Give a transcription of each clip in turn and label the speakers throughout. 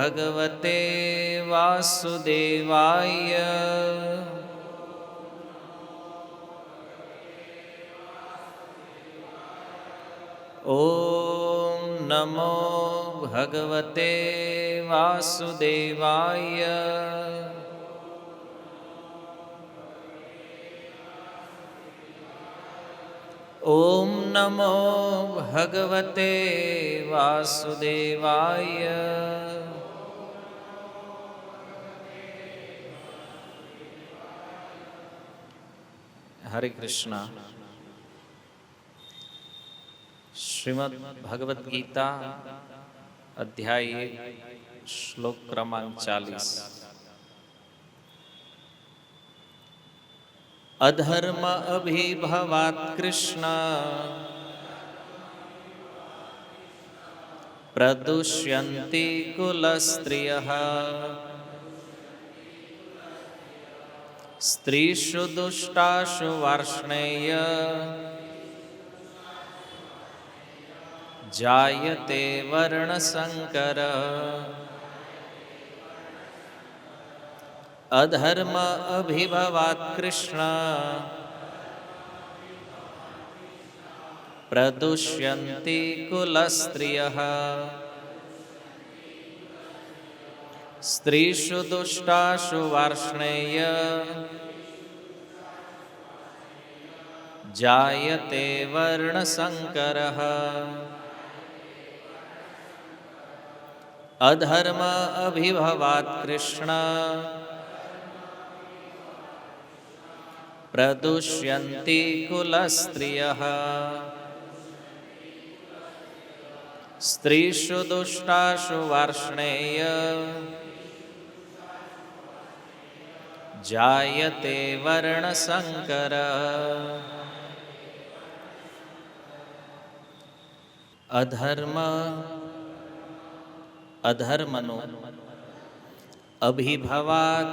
Speaker 1: ભગવતે વાસુદેવાય. ઓમ નમો ભગવતે વાસુદેવાય. ઓમ નમો ભગવતે વાસુદેવાય. હરે કૃષ્ણ. શ્રીમદ ભગવદ્ ગીતા અધ્યાય 1 શ્લોક ક્રમાંક 40. અધર્મ અભિભવાત કૃષ્ણ પ્રદુષ્યંતિ કુલસ્ત્રિયઃ સ્ત્રીષુ દુષ્ટાશુ વાર્ષ્ણેય જાયતે વર્ણસંકર. અધર્મ અભિભવાત કૃષ્ણ પ્રદુષ્યંતિ કુલસ્ત્રિયઃ સ્ત્રીષુ દુષ્ટાશુ વાર્ષ્ણેય જાયતે વર્ણસંકરઃ. અધર્મ અભિભવાત કૃષ્ણ પ્રદુષ્યંતિ કુલસ્ત્રિયઃ સ્ત્રીષુ દુષ્ટાશુ વાર્ષ્ણેય જાયતે વર્ણસંકર. અધર્મ અધર્મનું અભિભવાત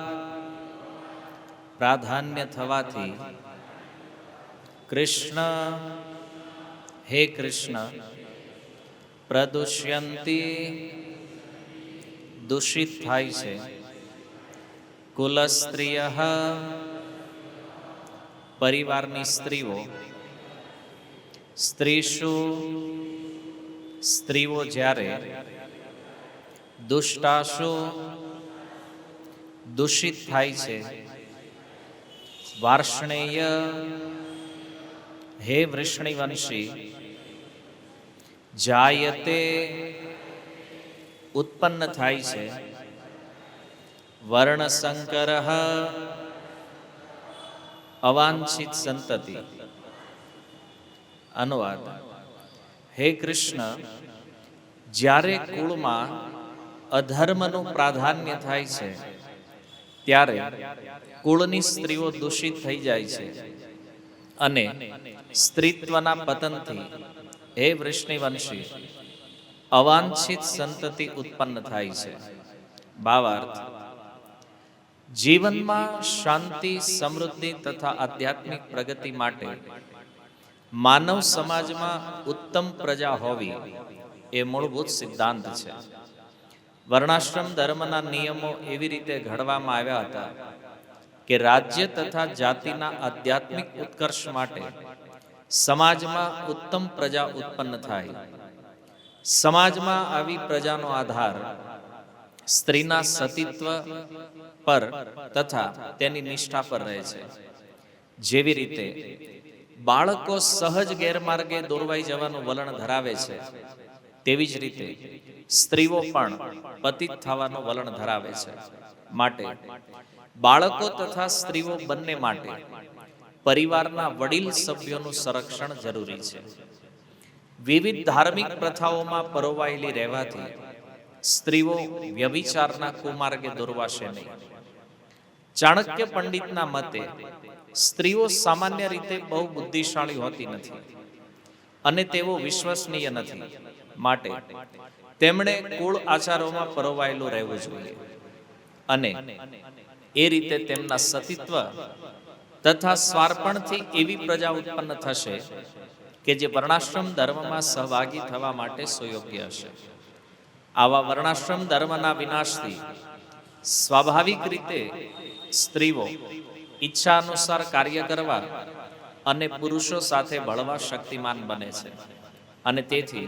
Speaker 1: પ્રાધાન્ય થવાથી કૃષ્ણ હે કૃષ્ણ પ્રદુષ્યંતિ દૂષિત થાય છે. કુલસ્ત્રિયઃ પરિવારની સ્ત્રીઓ. સ્ત્રીષુ સ્ત્રીઓ જ્યારે દુષ્ટાશુ દૂષિત થાય છે. વાર્ષ્ણેય હે વૃષ્ણિવંશી જાયતે ઉત્પન્ન થાય છે. વર્ણસંકર અવાંછિત સંતતિ. અનુવાદ: હે કૃષ્ણ, જ્યારે કુળમાં અધર્મનું પ્રાધાન્ય થાય છે ત્યારે કુળની સ્ત્રીઓ દૂષિત થઈ જાય છે અને સ્ત્રીત્વના પતનથી હે વૃષ્ણિવંશી અવાંછિત સંતતિ ઉત્પન્ન થાય છે. ભાવાર્થ: જીવનમાં શાંતિ, સમૃદ્ધિ તથા આધ્યાત્મિક પ્રગતિ માટે માનવ સમાજમાં ઉત્તમ પ્રજા હોવી એ મૂળભૂત સિદ્ધાંત છે. વર્ણાશ્રમ ધર્મના નિયમો એવી રીતે ઘડવામાં આવ્યા હતા કે રાજ્ય તથા જાતિના આધ્યાત્મિક ઉત્કર્ષ માટે સમાજમાં ઉત્તમ પ્રજા ઉત્પન્ન થાય. સમાજમાં આવી પ્રજાનો આધાર સ્ત્રીના સતીત્વ પર તથા તેની નિષ્ઠા પર રહે છે. જેવી રીતે બાળકો સહજ ગેરમાર્ગે દોરવાઈ જવાનું વલણ ધરાવે છે, તેવી જ રીતે સ્ત્રીઓ પણ પતિત થવાનું વલણ ધરાવે છે. માટે બાળકો તથા સ્ત્રીઓ બંને માટે પરિવારના વડીલ સભ્યોનું સંરક્ષણ જરૂરી છે. વિવિધ ધાર્મિક પ્રથાઓમાં પરોવાયેલી રહેવાથી સ્ત્રીઓ વ્યભિચારના કુમાર્ગે દોરવાશે નહીં. ચાણક્ય પંડિતના મતે સ્ત્રીઓ સામાન્ય રીતે બહુ બુદ્ધિશાળી હોતી નથી અને તેઓ વિશ્વસનીય નથી. માટે તેમણે કુળ આચારોમાં પરોવાયેલું રહેવું જોઈએ અને એ રીતે તેમના સતીત્વ તથા સ્વાર્પણથી એવી પ્રજા ઉત્પન્ન થશે કે જે વર્ણાશ્રમ ધર્મમાં સહભાગી થવા માટે સુયોગ્ય હશે. આવા વર્ણાશ્રમ ધર્મના વિનાશથી સ્વાભાવિક રીતે સ્ત્રીઓ ઈચ્છા અનુસાર કાર્ય કરવા અને પુરુષો સાથે ભળવા શક્તિમાન બને છે, અને તેથી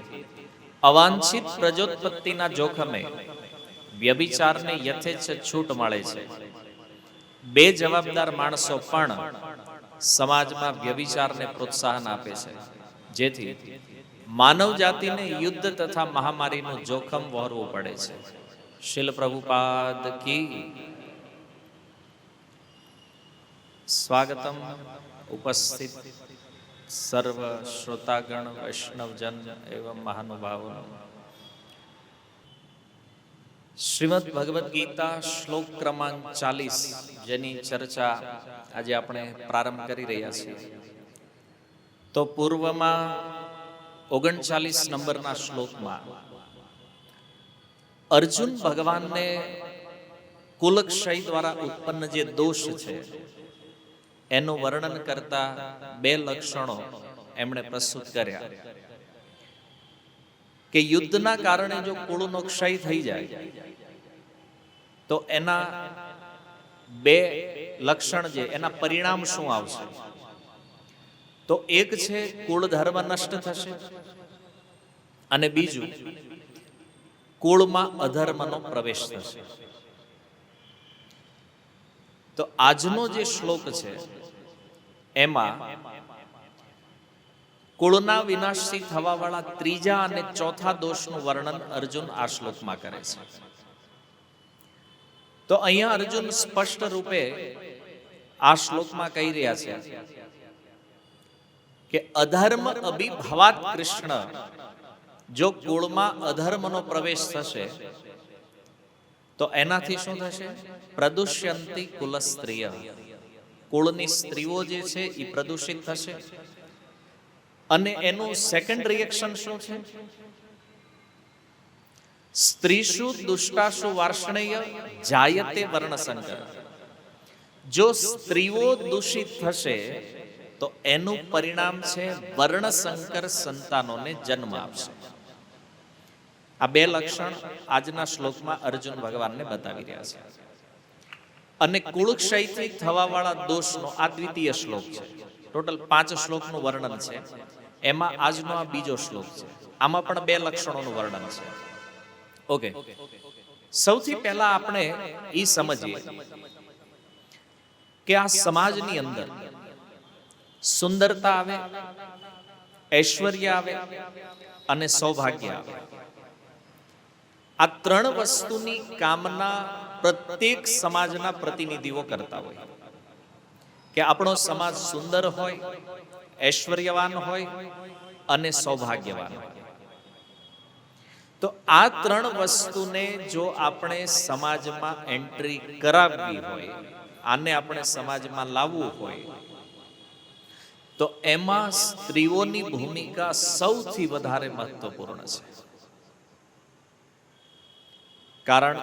Speaker 1: અવાંછિત પ્રજોત્પત્તિના જોખમે વ્યભિચારને યથેચ્છ છૂટ મળે છે. બે જવાબદાર માણસો પણ સમાજમાં વ્યભિચારને પ્રોત્સાહન આપે છે, જેથી માનવ જાતિને યુદ્ધ તથા મહામારીનું જોખમ વહોરવું પડે છે. શીલ પ્રભુપાદ કી સ્વાગતમ. ઉપસ્થિત સર્વ શ્રોતાગણ, વૈષ્ણવજન એવં મહાનુભાવો, શ્રીમદ ભગવદ્ ગીતા શ્લોક ક્રમાંક 40 જેની ચર્ચા આજે આપણે પ્રારંભ કરી રહ્યા છીએ. તો પૂર્વમાં 39 નંબરના શ્લોકમાં અર્જુન ભગવાનને કુલક્ષય દ્વારા ઉત્પન્ન જે દોષ છે એનું વર્ણન કરતા બે લક્ષણો એમણે પ્રસ્તુત કર્યા કે યુદ્ધના કારણે જો કુળનો ક્ષય થઈ જાય તો એના બે લક્ષણ જે એના પરિણામ શું આવશે, તો એક છે કુળ ધર્મ નષ્ટ થશે, અને બીજું કુળમાં અધર્મનો પ્રવેશ થશે. તો આજનો જે શ્લોક છે એમાં કુળના વિનાશથી થવાવાળા ત્રીજા અને ચોથા દોષનું વર્ણન અર્જુન આ શ્લોકમાં કરે છે. તો અહીંયા અર્જુન સ્પષ્ટ રૂપે આ શ્લોકમાં કહી રહ્યા છે કે અધર્મ અભિભવાત કૃષ્ણ, જો કુળમાં અધર્મનો પ્રવેશ થશે તો એનાથી શું થશે? પ્રદુષ્યંતિ કુલ સ્ત્રીય, કુળની સ્ત્રીઓ જે છે એ પ્રદૂષિત થશે. અને એનું સેકન્ડ રિએક્શન શું છે? સ્ત્રીષુ દુષ્ટાશુ વાર્ષ્ણેય જાયતે વર્ણસંકર, જો સ્ત્રીઓ દૂષિત થશે તો એનું પરિણામ છે વર્ણસંકર સંતાનોને જન્મ આપશે. આ બે લક્ષણ આજના શ્લોકમાં અર્જુન ભગવાનને બતાવી રહ્યા છે. અને કુળક્ષયથી થવાવાળા દોષનો આ દ્વિતીય શ્લોક છે. ટોટલ 5 શ્લોકનું વર્ણન છે, એમાં આજનો આ બીજો શ્લોક છે. આમાં પણ બે લક્ષણોનું વર્ણન છે. ઓકે, સૌથી પહેલા આપણે એ સમજીએ કે આ સમાજની અંદર સુંદરતા આવે, ઐશ્વર્ય આવે અને સૌભાગ્ય આવે. આ ત્રણ વસ્તુની કામના પ્રત્યેક સમાજના પ્રતિનિધિઓ કરતા હોય કે આપણો સમાજ સુંદર હોય, ઐશ્વર્યવાન હોય અને સૌભાગ્યવાન હોય. તો આ ત્રણ વસ્તુને જો આપણે સમાજમાં એન્ટ્રી કરાવવી હોય, આને આપણે સમાજમાં લાવવું હોય, તો એમાં સ્ત્રીઓની ભૂમિકા સૌથી વધારે મહત્વપૂર્ણ છે. કારણ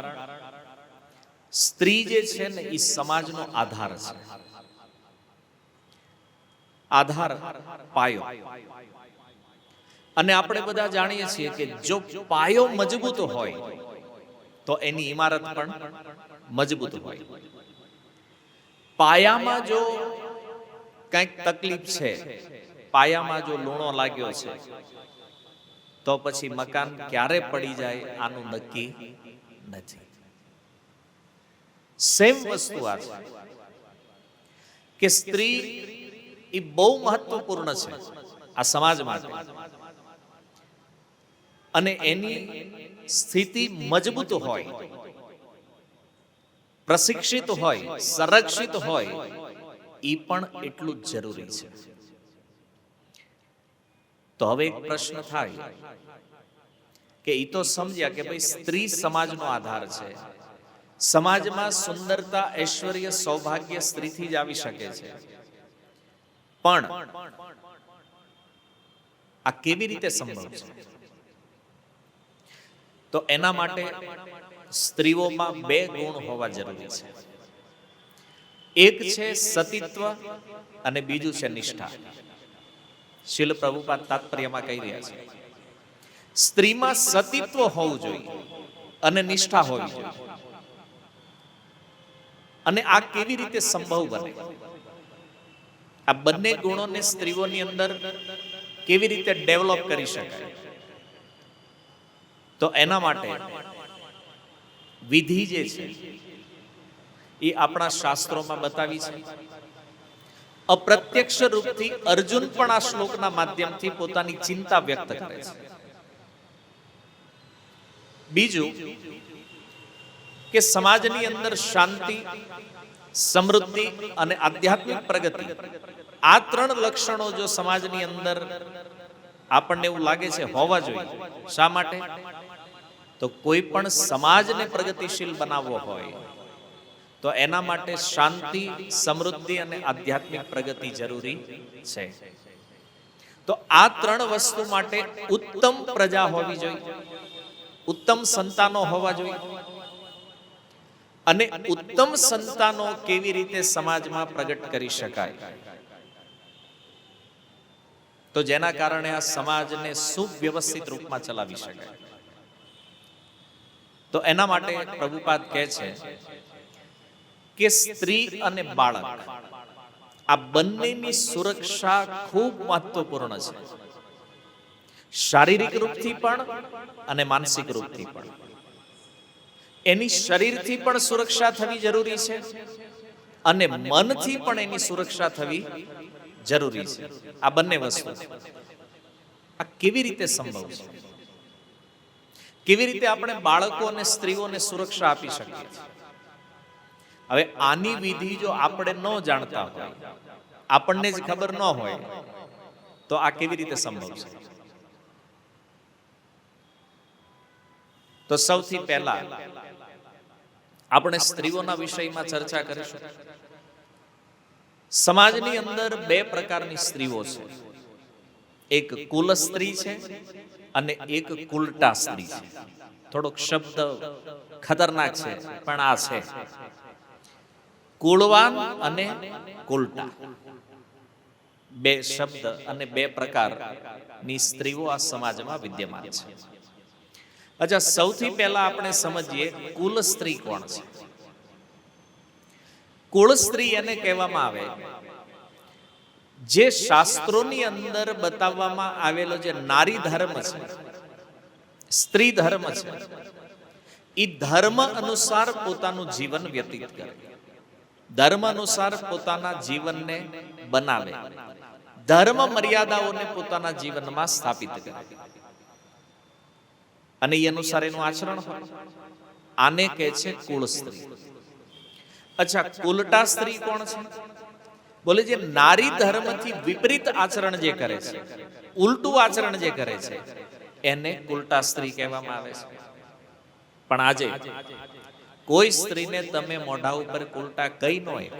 Speaker 1: સ્ત્રી જે છે ને એ સમાજનો આધાર છે. આધાર, પાયો. અને આપણે બધા જાણીએ છીએ કે જો પાયો મજબૂત હોય તો એની ઇમારત પણ મજબૂત હોય. પાયામાં જો કંઈક તકલીફ છે, પાયામાં જો લૂણો લાગ્યો છે, તો પછી મકાન ક્યારે પડી જાય આનું નક્કી નથી. સેમ વસ્તુ આ છે કે સ્ત્રી એ બહુ મહત્વપૂર્ણ છે આ સમાજ માટે, અને એની સ્થિતિ મજબૂત હોય, પ્રશિક્ષિત હોય, સંરક્ષિત હોય, એ પણ એટલું જ જરૂરી છે. તો હવે એક પ્રશ્ન થાય કે એ તો સમજ્યા કે ભાઈ સ્ત્રી સમાજનો આધાર છે, સમાજમાં સુંદરતા, ઐશ્વર્ય, સૌભાગ્ય સ્ત્રીથી જ આવી શકે છે, પણ આ કેવી રીતે સંભવ છે? તો એના માટે સ્ત્રીઓમાં બે ગુણ હોવા જરૂરી છે. એક છે સતીત્વ અને બીજું છે નિષ્ઠા. શીલ પ્રભુપાદ તાત્પર્યમાં કહી રહ્યા છે સ્ત્રીમાં સતીત્વ હોવું જોઈએ અને નિષ્ઠા હોવી જોઈએ. અને આ કેવી રીતે સંભવ બને? આ બંને ગુણોને સ્ત્રીઓની અંદર કેવી રીતે ડેવલપ કરી શકાય? તો એના માટે વિધિ જે છે એ આપણા શાસ્ત્રોમાં બતાવી છે. અપ્રત્યક્ષ રૂપથી અર્જુન પણ આ શ્લોકના માધ્યમથી પોતાની ચિંતા વ્યક્ત કરે છે. બીજું કે સમાજની અંદર શાંતિ, સમૃદ્ધિ અને આધ્યાત્મિક પ્રગતિ, આ ત્રણ લક્ષણો જો સમાજની અંદર આપણને એવું લાગે છે હોવા જોઈએ. શા માટે? તો કોઈ પણ સમાજને પ્રગતિશીલ બનાવવો હોય તો એના માટે શાંતિ, સમૃદ્ધિ અને આધ્યાત્મિક પ્રગતિ જરૂરી છે. તો આ ત્રણ વસ્તુ માટે ઉત્તમ પ્રજા હોવી જોઈએ, ઉત્તમ સંતાનો હોવા જોઈએ. અને ઉત્તમ સંતાનો કેવી રીતે સમાજમાં પ્રગટ કરી શકાય? તો જેના કારણે આ સમાજને સુવ્યવસ્થિત રૂપમાં ચલાવી શકાય. તો એના માટે પ્રભુપાદ કહે છે કે સ્ત્રી અને બાળક આ બંનેની સુરક્ષા ખૂબ મહત્વપૂર્ણ છે. શારીરિક રૂપથી પણ અને માનસિક રૂપથી પણ. એની શરીરથી પણ સુરક્ષા થવી જરૂરી છે અને મનથી પણ એની સુરક્ષા થવી જરૂરી છે. આ બંને વસ્તુ આ કેવી રીતે સંભવ છે? કેવી રીતે આપણે બાળકો અને સ્ત્રીઓને સુરક્ષા આપી શકીએ? હવે આની વિધિ જો આપણે ન જાણતા હોય, આપણને જ ખબર ન હોય, તો આ કેવી રીતે સંભવ છે? તો સૌથી પહેલા આપણે સ્ત્રીઓના વિષયમાં ચર્ચા કરીશું. સમાજની અંદર બે પ્રકારની સ્ત્રીઓ છે. એક કુલ સ્ત્રી છે અને એક કુલટા સ્ત્રી છે. થોડોક શબ્દ ખતરનાક છે પણ આ છે. કુળવાન અને કુલટા, બે શબ્દ અને બે પ્રકારની સ્ત્રીઓ આ સમાજમાં વિદ્યમાન છે. અચ્છા, સૌથી પહેલા આપણે સમજીએ કુલ સ્ત્રી કોણ છે. કુળ સ્ત્રી એને કહેવામાં આવે જે શાસ્ત્રોની અંદર બતાવવામાં આવેલો જે નારી ધર્મ છે, સ્ત્રી ધર્મ છે, એ ધર્મ અનુસાર પોતાનું જીવન વ્યતીત કરે, ધર્મ અનુસાર પોતાના જીવનને બનાવે, ધર્મ મર્યાદાઓને પોતાના જીવનમાં સ્થાપિત કરે અને એ અનુસાર એનું આચરણ હોય. આને કહે છે કુળ સ્ત્રી. અચ્છા, કુલટા સ્ત્રી કોણ છે? બોલે જે નારી ધર્મથી વિપરીત આચરણ જે કરે છે, ઉલટું આચરણ જે કરે છે, એને કુલટા સ્ત્રી કહેવામાં આવે છે. પણ આજે કોઈ સ્ત્રીને તમે મોઢા ઉપર કુલટા કઈ ન હોય,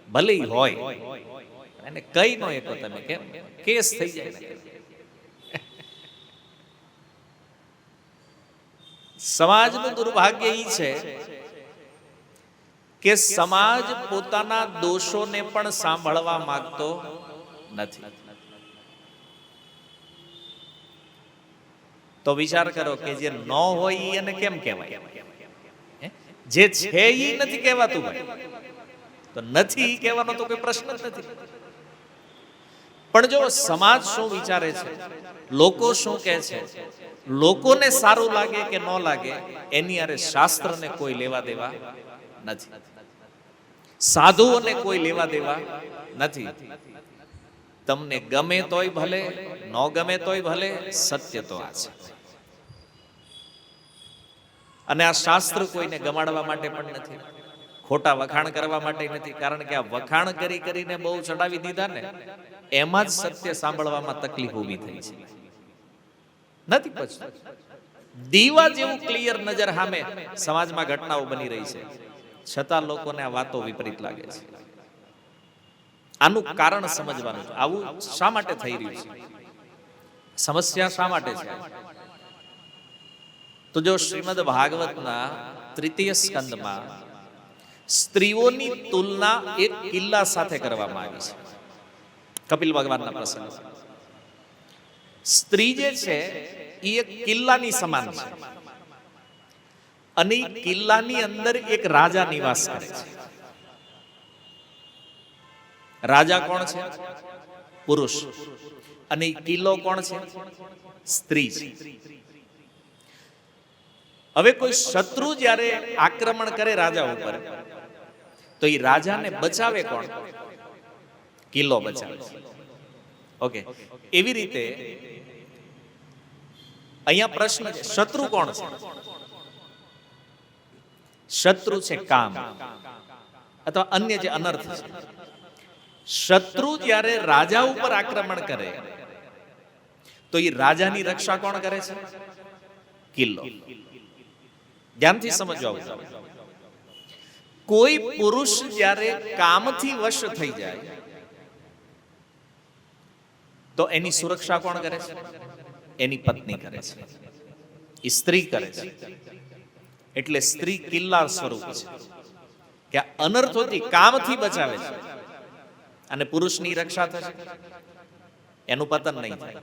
Speaker 1: ભલે હોય એને કઈ ન હોય, તમે કેમ કેસ થઈ જાય. સમાજનું દુર્ભાગ્ય એ છે કે સમાજ પોતાના દોષોને પણ સાંભળવા માંગતો નથી. તો વિચાર કરો કે જે ન હોય એને કેમ કહેવાય? જે છે એ નથી કહેવાતું ભાઈ, તો નથી કહેવાનો તો કોઈ પ્રશ્ન જ નથી. પણ જો સમાજ શું વિચારે છે, લોકો શું કહે છે, લોકોને સારું લાગે કે ન લાગે એની અરે શાસ્ત્રને કોઈ લેવા દેવા નથી, સાધુઓને કોઈ લેવા દેવા નથી. તમને ગમે તોય ભલે, ન ગમે તોય ભલે, સત્ય તો આ છે. અને આ શાસ્ત્ર કોઈને ગમાડવા માટે પણ નથી, ખોટા વખાણ કરવા માટે નથી. કારણ કે આ વખાણ કરી કરીને બહુ ચડાવી દીધા ને, એમાં જ સત્ય સાંભળવામાં તકલીફ ઊભી થઈ છે. નથી પછી દીવા જેવું ક્લિયર નજર સામે સમાજમાં ઘટનાઓ બની રહી છે, છતાં લોકોને આ વાતો વિપરીત લાગે છે. આનું કારણ સમજવાનું છે. આવું શા માટે થઈ રહ્યું છે? સમસ્યા શા માટે છે? તો જો શ્રીમદ ભાગવતના તૃતીય સ્કંદમાં સ્ત્રીઓની તુલના એક કિલ્લા સાથે કરવામાં આવી છે. કપિલ ભગવાનના પ્રસંગ. સ્ત્રી જે છે એ એક કિલ્લાની સમાન છે, અને કિલ્લાની અંદર એક રાજા નિવાસ કરે છે. રાજા કોણ છે? પુરુષ. અને કિલ્લો કોણ છે? સ્ત્રી છે. હવે કોઈ શત્રુ જ્યારે આક્રમણ કરે રાજા ઉપર, તો એ રાજાને બચાવે કોણ? કિલ્લો બચાવે. ઓકે, એવી રીતે અહીંયા પ્રશ્ન છે, શત્રુ કોણ છે? શત્રુ છે કામ અથવા અન્ય જે અનર્થ છે. શત્રુ જ્યારે રાજા ઉપર આક્રમણ કરે, તો એ રાજાની રક્ષા કોણ કરે છે? કિલ્લો. ધ્યાનથી સમજો. કોઈ પુરુષ જ્યારે કામથી વશ થઈ જાય, તો એની સુરક્ષા કોણ કરે છે? એની પત્ની કરે છે, એ સ્ત્રી કરે છે. એટલે સ્ત્રી કિલ્લા સ્વરૂપ છે કે અનર્થોથી કામથી બચાવે છે, અને પુરુષની રક્ષા થશે, એનું પતન નહીં થાય.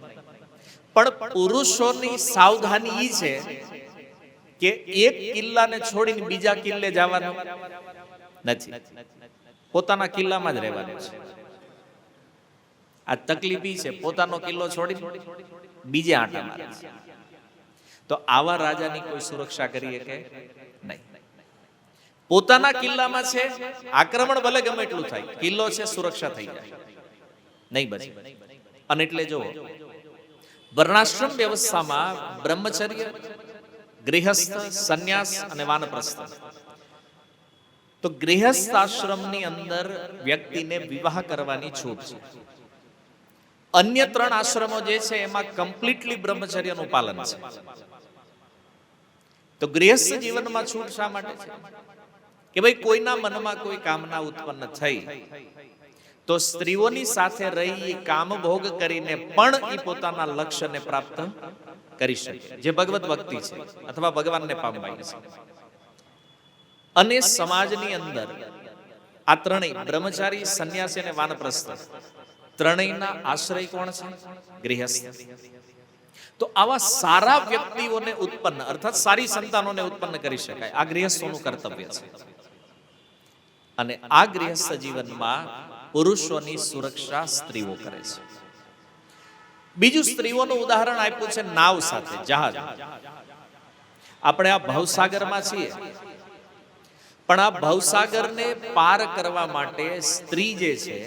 Speaker 1: પણ પુરુષોની સાવધાની એ છે કે એક કિલ્લાને છોડીને બીજા કિલ્લે જવાનું નથી, પોતાના કિલ્લામાં જ રહેવાનું છે. આ તકલીફ ઈ છે, પોતાનો કિલ્લો છોડી બીજે આંટા મારે છે. તો આવા રાજાની કોઈ સુરક્ષા કરીએ કે નહીં. પોતાના કિલ્લામાં છે, આક્રમણ ભલે ગમે એટલું થાય, કિલ્લો છે, સુરક્ષા થઈ જાય, નહીં બચે. અને એટલે જો વર્ણાશ્રમ વ્યવસ્થામાં બ્રહ્મચર્ય, ગૃહસ્થ, સંન્યાસ અને વાનપ્રસ્થ. તો ગૃહસ્થ આશ્રમની અંદર વ્યક્તિને વિવાહ કરવાની છૂટ છે. અન્ય 3 આશ્રમો જે છે એમાં કમ્પ્લીટલી બ્રહ્મચર્યનું પાલન છે. તો ગૃહસ્થ જીવનમાં છૂટ શા માટે છે? કે ભાઈ કોઈના મનમાં કોઈ કામના ઉત્પન્ન થઈ, તો સ્ત્રીઓની સાથે રહી કામ ભોગ કરીને પણ એ પોતાના લક્ષ્યને પ્રાપ્ત કરી શકે, જે ભગવત ભક્તિ છે અથવા ભગવાનને પામવાની છે. અને સમાજની અંદર આ ત્રણેય બ્રહ્મચારી, સંન્યાસી અને વાનપ્રસ્થ ત્રણેયના આશ્રય કોણ છે? ગૃહસ્થ. તો આવા સારા વ્યક્તિઓને ઉત્પન્ન અર્થાત સારી સંતાનોને ઉત્પન્ન કરી શકાય. આ ગૃહસ્થોનું કર્તવ્ય છે. અને આ ગૃહસ્થ જીવનમાં પુરુષોની સુરક્ષા સ્ત્રીઓ કરે છે. બીજું સ્ત્રીઓનું ઉદાહરણ આપ્યું છે નાવ સાથે, જહાજ. આપણે આ ભવસાગરમાં છીએ, પણ આ ભવસાગરને પાર કરવા માટે સ્ત્રી જે છે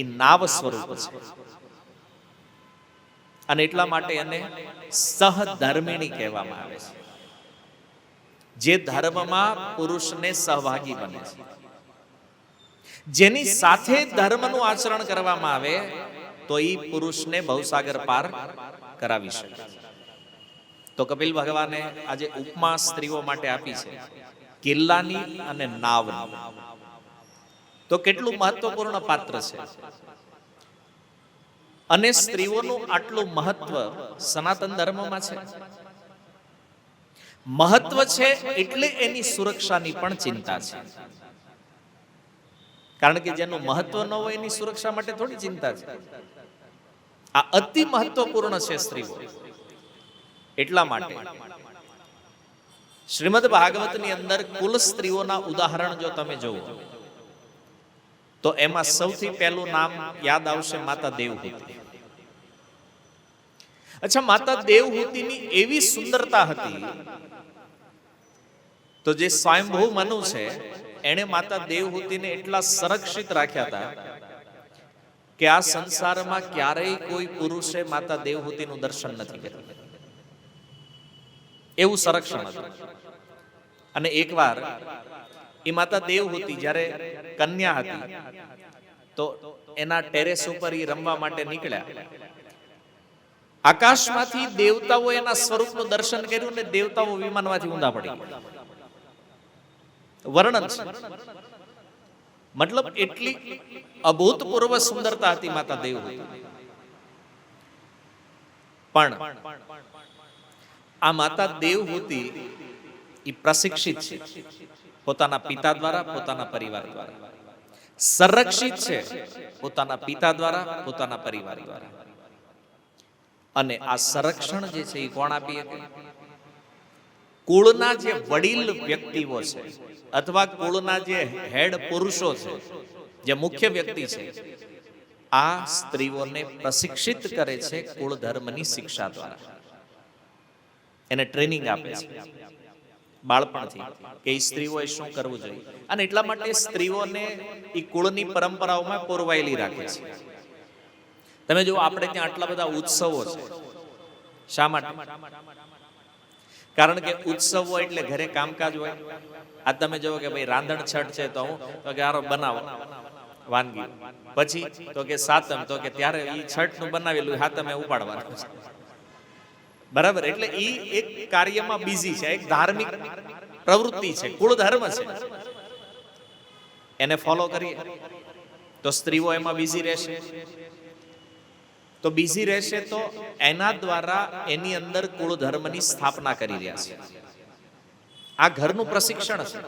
Speaker 1: એ નાવ સ્વરૂપ છે. અને એટલા માટે એને સહધર્મિણી કહેવામાં આવે છે, જે ધર્મમાં પુરુષને સહભાગી બને છે. જેની સાથે ધર્મનું આચરણ કરવામાં આવે તો એ પુરુષને ભવસાગર પાર કરાવી શકે. તો કપિલ ભગવાને આજે ઉપમા સ્ત્રીઓ માટે આપી છે, કિલ્લાની અને નાવની. તો કેટલું મહત્વપૂર્ણ પાત્ર છે. અને સ્ત્રીઓનું આટલું મહત્વ સનાતન ધર્મમાં છે. મહત્વ છે એટલે એની સુરક્ષાની પણ ચિંતા છે. કારણ કે જેનું મહત્વ ન હોય એની સુરક્ષા માટે થોડી ચિંતા છે. આ અતિ મહત્વપૂર્ણ છે સ્ત્રીઓ. એટલા માટે શ્રીમદ ભાગવતની અંદર કુલ સ્ત્રીઓના ઉદાહરણ જો તમે જોવો, તો એમાં સૌથી પહેલું નામ યાદ આવશે માતા દેવહૂતિ. અચ્છા, માતા દેવહૂતિની એવી સુંદરતા હતી, તો જે સ્વયંભૂ મનુ છે એણે માતા દેવહૂતિને એટલા સંરક્ષિત રાખ્યા હતા કે આ સંસારમાં ક્યારેય કોઈ પુરુષે માતા દેવહૂતિનું દર્શન નથી કર્યું. એવું સંરક્ષણ હતું. અને એકવાર એ માતા દેવહૂતિ જ્યારે કન્યા હતી, તો એના ટેરેસ ઉપર એ રમવા માટે નીકળ્યા. આકાશમાંથી દેવતાઓ એના સ્વરૂપનું દર્શન કર્યું ને દેવતાઓ વિમાનમાંથી ઊંધા પડી ગયા. વર્ણન છે. મતલબ એટલી અભૂતપૂર્વ સુંદરતા હતી માતા દેવહૂતિ. પણ આ માતા દેવહૂતિ એ પ્રશિક્ષિત છે, પોતાના પિતા દ્વારા, પોતાના પરિવાર દ્વારા. સંરક્ષિત છે પોતાના પિતા દ્વારા, પોતાના પરિવાર દ્વારા. અને આ સંરક્ષણ જે છે એ કોણ આપી શકે? કુળના જે વડીલ વ્યક્તિઓ છે અથવા કુળના જે હેડ પુરુષો છે, જે મુખ્ય વ્યક્તિ છે, આ સ્ત્રીઓને પ્રશિક્ષિત કરે છે કુળ ધર્મની શિક્ષા દ્વારા. એને ટ્રેનિંગ આપે છે બાળપણથી કે એ સ્ત્રીઓએ શું કરવું જોઈએ. અને એટલા માટે સ્ત્રીઓને એ કુળની પરંપરાઓમાં પોરવાયેલી રાખે છે. તમે જો આપણે ત્યાં આટલા બધા ઉત્સવો છે, શા માટે? કારણ કે ઉત્સવો એટલે ઘરે કામકાજ હોય. આ તમે જો કે ભાઈ રાંધણ છઠ છે તો હું તો કે આરો બનાવો વાનગી, પછી તો કે સાતમ, તો કે ત્યારે એ છઠ નું બનાવેલું હાથમે ઉપાડવાનું છે, બરાબર? એટલે એ એક કાર્યમાં બિઝી છે, એક ધાર્મિક પ્રવૃત્તિ છે, કુળ ધર્મ છે, એને ફોલો કરીએ તો સ્ત્રીઓ એમાં બિઝી રહેશે. તો બિઝી રહેશે તો એના દ્વારા એની અંદર કુળ ધર્મની સ્થાપના કરી રહ્યા છે. આ ઘરનું પ્રશિક્ષણ છે.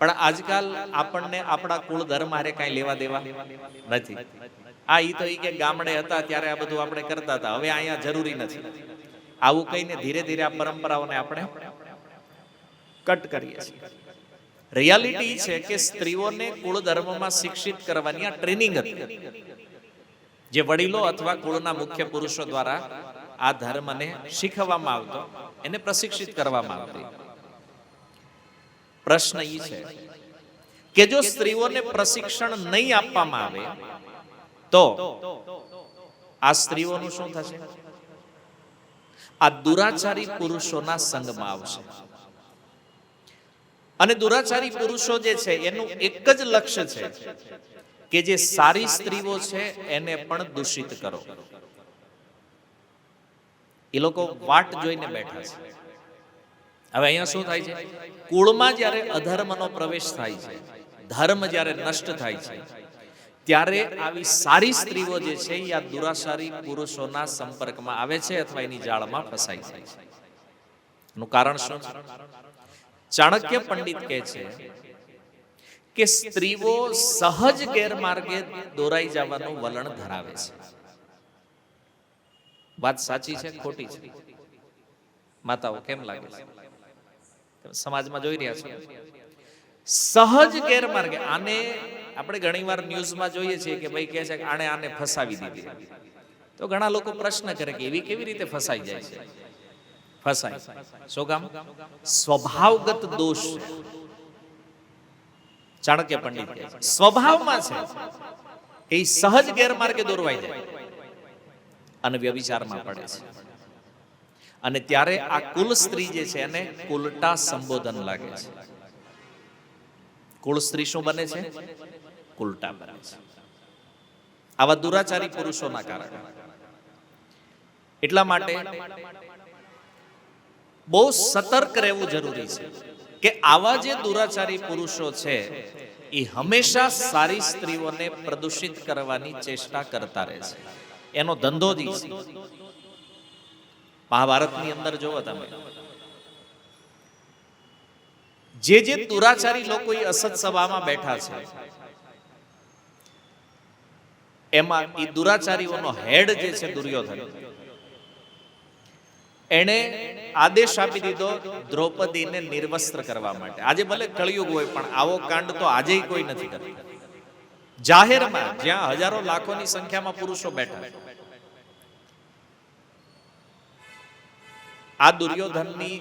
Speaker 1: પણ આજકાલ આપણને આપણા કુળ ધર્મ હારે કાંઈ લેવા દેવા નથી. આ ઈ તો ઈ કે ગામડે હતા ત્યારે આ બધું આપણે કરતા હતા, હવે અહીંયા જરૂરી નથી. આવું કહીને ધીરે ધીરે આ પરંપરાઓને આપણે કટ કરીએ છીએ. રિયાલિટી છે કે સ્ત્રીઓને કુળ ધર્મમાં શિક્ષિત કરવાની આ ટ્રેનિંગ હતી, જે વડીલો અથવા કુળના મુખ્ય પુરુષો દ્વારા આ ધર્મને શીખવવામાં આવતો, એને પ્રશિક્ષિત કરવામાં આવતી. પ્રશ્ન એ છે કે જો સ્ત્રીઓને પ્રશિક્ષણ નહીં આપવામાં આવે તો આ સ્ત્રીઓનું શું થશે? આ દુરાચારી પુરુષોના સંગમાં આવશે. અને દુરાચારી પુરુષો જે છે એનું એક જ લક્ષ્ય છે કે જે સારી સ્ત્રીઓ છે એને પણ દૂષિત કરો. એ લોકો વાટ જોઈને બેઠા છે. હવે અહીંયા શું થાય છે? કુળમાં જ્યારે અધર્મનો પ્રવેશ થાય છે, ધર્મ જ્યારે નષ્ટ થાય છે, ત્યારે આવી સારી સ્ત્રીઓ જે છે એ આ દુરાચારી પુરુષોના સંપર્કમાં આવે છે અથવા એની જાળમાં ફસાઈ જાય છે. એનું કારણ શું છે? ચાણક્ય પંડિત કહે છે કે સ્ત્રીઓ સહજ ગેરમાર્ગે દોરાઈ જવાનું વલણ ધરાવે છે. વાત સાચી છે ખોટી છે? માતાઓ કેમ લાગે છે? સમાજમાં જોઈ રહ્યા છો સહજ ગેરમાર્ગે. આને આપણે ઘણીવાર ન્યૂઝમાં જોઈએ છીએ કે ભાઈ કહે છે કે આને ફસાવી દીધી. તો ઘણા લોકો પ્રશ્ન કરે કે એવી કેવી રીતે ફસાઈ જાય છે? ફસાય શું કામ? સ્વભાવગત દોષ. ચાણક્ય પંડિત કહે છે સ્વભાવમાં છે કે એ સહજ ગેરમાર્ગે દોરવાઈ જાય અને વ્યભિચારમાં પડે છે. અને ત્યારે આ કુલ સ્ત્રી જે છે એને કુલટા સંબોધન લાગે છે. કુલ સ્ત્રી શું બને છે? કુલટા બને છે. આવા દુરાચારી પુરુષોના કારણે. એટલા માટે બહુ સતર્ક રહેવું જરૂરી છે કે આવા જે દુરાચારી પુરુષો છે એ હંમેશા સારી સ્ત્રીઓને પ્રદૂષિત કરવાની ચેષ્ટા કરતા રહે છે. એનો ધંધો જ છે. મહાભારતની અંદર જોવો તમે, જે દુરાચારી લોકો એ અસત સભામાં બેઠા છે એમાં એ દુરાચારીઓનો હેડ જે છે દુર્યોધન, એણે આદેશ આપી દીધો દ્રૌપદીને નિર્વસ્ત્ર કરવા માટે. આજે ભલે કળિયુગ હોય પણ આવો કાંડ તો આજે કોઈ નથી કરતો. જાહેરમાં જ્યાં હજારો લાખોની સંખ્યામાં પુરુષો બેઠા. આ દુર્યોધનની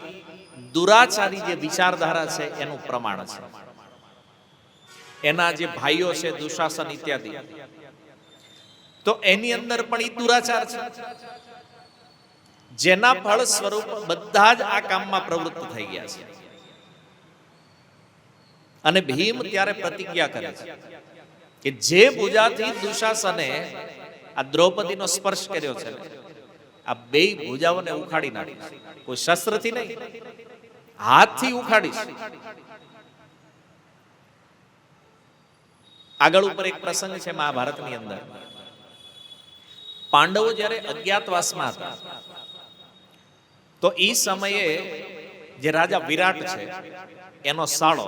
Speaker 1: દુરાચારી જે વિચારધારા છે એનું પ્રમાણ છે. એના જે ભાઈઓ છે દુશાસન ઇત્યાદિ, તો એની અંદર પણ એ દુરાચાર છે, જેના ફળ સ્વરૂપ બધા જ આ કામમાં પ્રવૃત્ત થઈ ગયા છે. અને ભીમ ત્યારે પ્રતિજ્ઞા કરે છે કે જે ભુજાથી દુશાસને આ દ્રૌપદીનો સ્પર્શ કર્યો છે આ બે ભુજાઓને ઉખાડી નાખીશ. કોઈ શસ્ત્રથી નહીં, હાથથી ઉખાડીશ. આગળ ઉપર એક પ્રસંગ છે મહાભારતની અંદર. પાંડવો જ્યારે અજ્ઞાતવાસમાં હતા તો એ સમયે જે રાજા વિરાટ છે એનો સાળો,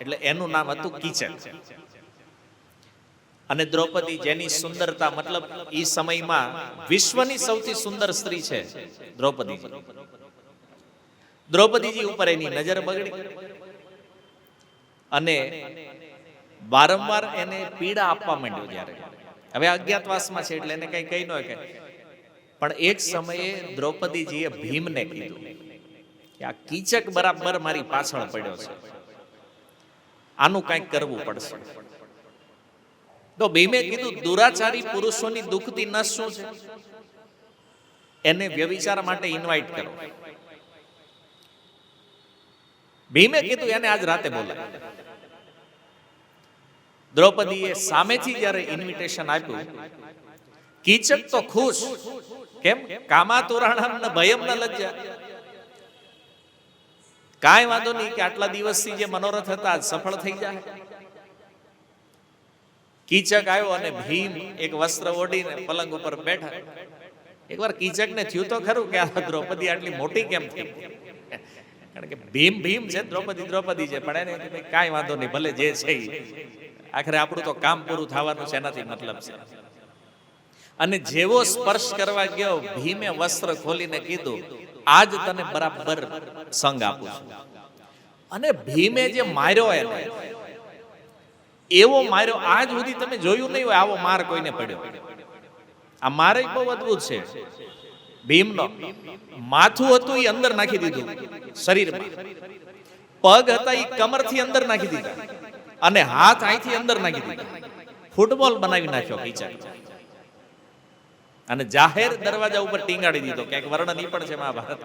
Speaker 1: એટલે એનું નામ હતું કીચક. અને દ્રૌપદી જેની સુંદરતા મતલબ એ સમયમાં વિશ્વની સૌથી સુંદર સ્ત્રી છે દ્રૌપદીજી. દ્રૌપદીજી ઉપર એની નજર બગડી અને વારંવાર એને પીડા આપવા માંડ્યો. જ્યારે હવે અજ્ઞાતવાસમાં છે એટલે એને કઈ કહી ન કે, પણ એક સમયે દ્રૌપદીજીએ ભીમને કીધું કે આ કીચક બરાબર મારી પાછળ પડ્યો છે, આનું કંઈક કરવું પડશે. તો ભીમે કીધું દુરાચારી પુરુષોની દુખતી નસ શું છે, એને વ્યભિચાર માટે ઇન્વાઇટ કરો. ભીમે કીધું એને આજ રાતે બોલાય. દ્રૌપદીએ સામેથી જ્યારે ઇન્વિટેશન આપ્યું, કીચક તો ખુશ. કેમ? કામાતુરાણામ ન ભયમ ન લજ્જા. કાંઈ વાંધો નહીં કે આટલા દિવસથી જે મનોરથ હતા આજ સફળ થઈ જાય. કીચક આવ્યો અને ભીમ એક વસ્ત્ર ઓઢીને પલંગ ઉપર બેઠા. એકવાર કીચકને થયું તો ખરું કે આ દ્રૌપદી આટલી મોટી કેમ થઈ, કારણ કે ભીમ ભીમ છે, દ્રૌપદી દ્રૌપદી છે, પણ એને કાંઈ વાંધો નહીં, ભલે જે છે આખરે આપણું તો કામ પૂરું થવાનું છે, એનાથી મતલબ છે. અને જેવો સ્પર્શ કરવા ગયો, ભીમે વસ્ત્ર ખોલીને કીધું આજ તને બરાબર સંગ આપું છું. અને ભીમે જે માર્યો એને, એવો માર્યો આજ સુધી તમે જોયું નહીં હોય આવો માર કોઈને પડ્યો. આ મારે બહુ અદભુત છે. ભીમનો માથું હતું એ અંદર નાખી દીધું શરીરમાં, પગ હતા એ કમરથી અંદર નાખી દીધા, અને હાથ અહીંથી અંદર નાખી દીધા. ફૂટબોલ બનાવી નાખ્યો કીચક, અને જાહેર દરવાજા ઉપર ટીંગાડી દીધો. ક્યાંક વર્ણન ઈ પણ છે મહાભારત,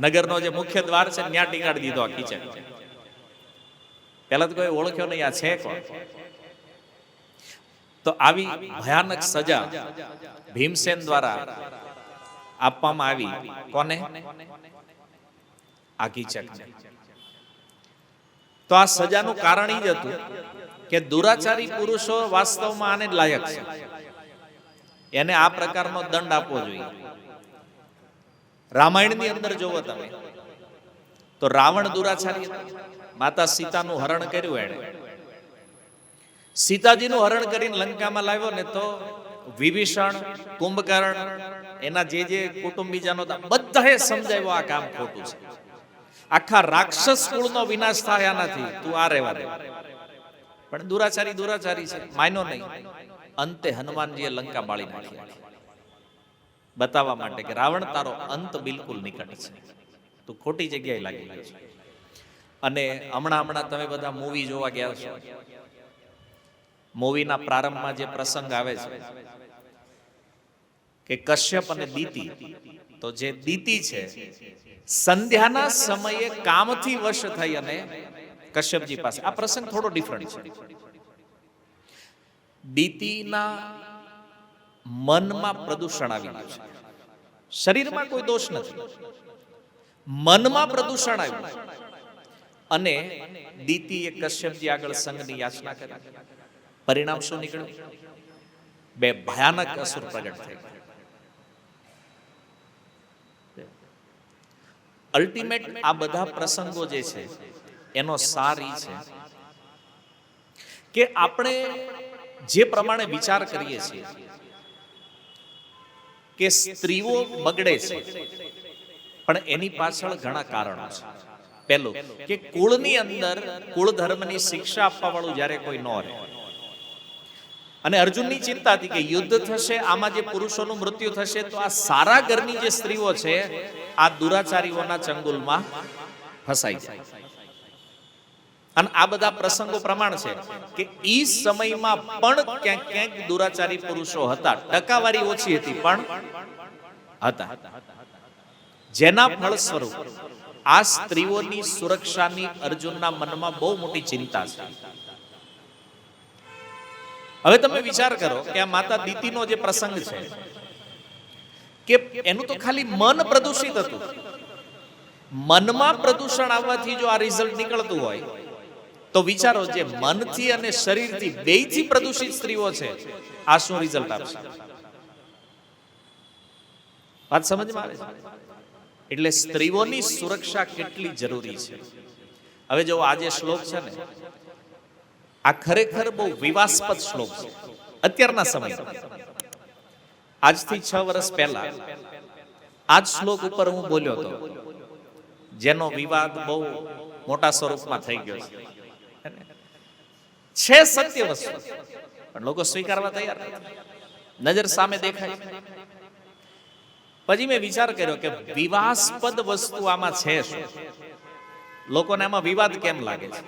Speaker 1: નગરનો જે મુખ્ય દ્વાર છે ત્યાં ટીંગાડી દીધો આ કીચક. પેલા તો કોઈ ઓળખ્યો નહીં આ છે કોણ. તો આવી ભયાનક સજા ભીમસેન દ્વારા આપવામાં આવી. કોને? આ કીચકને. તો આ સજાનું કારણ એ જ હતું કે દુરાચારી પુરુષો વાસ્તવમાં આને જ લાયક છે, એને આ પ્રકારનો દંડ આપવો જોઈએ. રામાયણની અંદર જોવો તમે તો રાવણ દુરાચારી હતો. માતા સીતાનું હરણ કર્યું એણે, સીતાજીનું હરણ કરીને લંકામાં લાવ્યો ને તો વિભીષણ, કુંભકર્ણ, એના જે કુટુંબીજનો હતા બધાએ સમજાવ્યો આ કામ ખોટું છે, આખા રાક્ષસ કુળનો વિનાશ થાય આનાથી, તું આ રહેવા દે. પણ દુરાચારી દુરાચારી છે, માન્યો નહીં. અંતે હનુમાનજીએ લંકા બાળી નાખી, બતાવવા માટે કે રાવણ તારો અંત બિલકુલ નિકટ છે, તું ખોટી જગ્યાએ લાગી ગયો છે. અને હમણાં તમે બધા મૂવી જોવા ગયા છો, મૂવીના પ્રારંભમાં જે પ્રસંગ આવે છે કે કશ્યપ અને દીતિ, તો જે દીતિ છે સંધ્યાના સમયે કામથી વશ થઈ અને કશ્યપજી પાસે, આ પ્રસંગ થોડો ડિફરન્ટ છે. દીતિના મનમાં પ્રદૂષણ આવી ગયું છે, શરીરમાં કોઈ દોષ નથી, મનમાં પ્રદૂષણ આવ્યું, અને દીતિએ કશ્યપજી આગળ સંગની યાચના કરી. પરિણામ શું નીકળ્યું? બે ભયાનક અસુર પ્રગટ થઈ. અલ્ટિમેટ આ બધા પ્રસંગો જે છે એનો સાર ઈ છે કે આપણે જે પ્રમાણે વિચાર કરીએ છીએ કે સ્ત્રીઓ બગડે છે, પણ એની પાછળ ઘણા કારણો છે. પહેલું કે કુળની અંદર કુળ ધર્મની શિક્ષા આપવા વાળું જ્યારે કોઈ ન રહે, અને અર્જુનની ચિંતા હતી કે યુદ્ધ થશે, આમાં જે પુરુષોનું મૃત્યુ થશે, તો આ સારા ઘરની જે સ્ત્રીઓ છે આ દુરાચારીઓના ચંગુલમાં ફસાઈ જાય. અને આ બધા પ્રસંગો પ્રમાણ છે કે ઈ સમયમાં પણ ક્યાંક ક્યાંક દુરાચારી પુરુષો હતા, ટકાવારી ઓછી હતી પણ હતા, જેના ફળ સ્વરૂપ આ સ્ત્રીઓની સુરક્ષાની અર્જુનના મનમાં બહુ મોટી ચિંતા છે. હવે તમે વિચાર કરો કે આ માતા દીતિનો જે પ્રસંગ છે કે એનું તો ખાલી મન પ્રદૂષિત હતું. મનમાં પ્રદૂષણ આવવાથી જો આ રિઝલ્ટ નીકળતું હોય તો વિચારો, જે મનથી અને શરીરથી બેયથી પ્રદૂષિત સ્ત્રીઓ છે આ શું રિઝલ્ટ આપશે? વાત સમજમાં આવે છે? એટલે સ્ત્રીઓની સુરક્ષા કેટલી જરૂરી છે. હવે જો આ જે શ્લોક છે ને, આ ખરેખર બહુ વિવાસ્પદ શ્લોક છે. અત્યારના સમય, આજથી 6 વર્ષ પહેલા આજ શ્લોક ઉપર હું બોલ્યો હતો, જેનો વિવાદ બહુ મોટા સ્વરૂપમાં થઈ ગયો છે સત્ય વસ્તુ, પણ લોકો સ્વીકારવા તૈયાર નથી, નજર સામે દેખાય. પછી મેં વિચાર કર્યો કે વિવાદાસ્પદ વસ્તુ આમાં છે શું, લોકોને આમાં વિવાદ કેમ લાગે છે?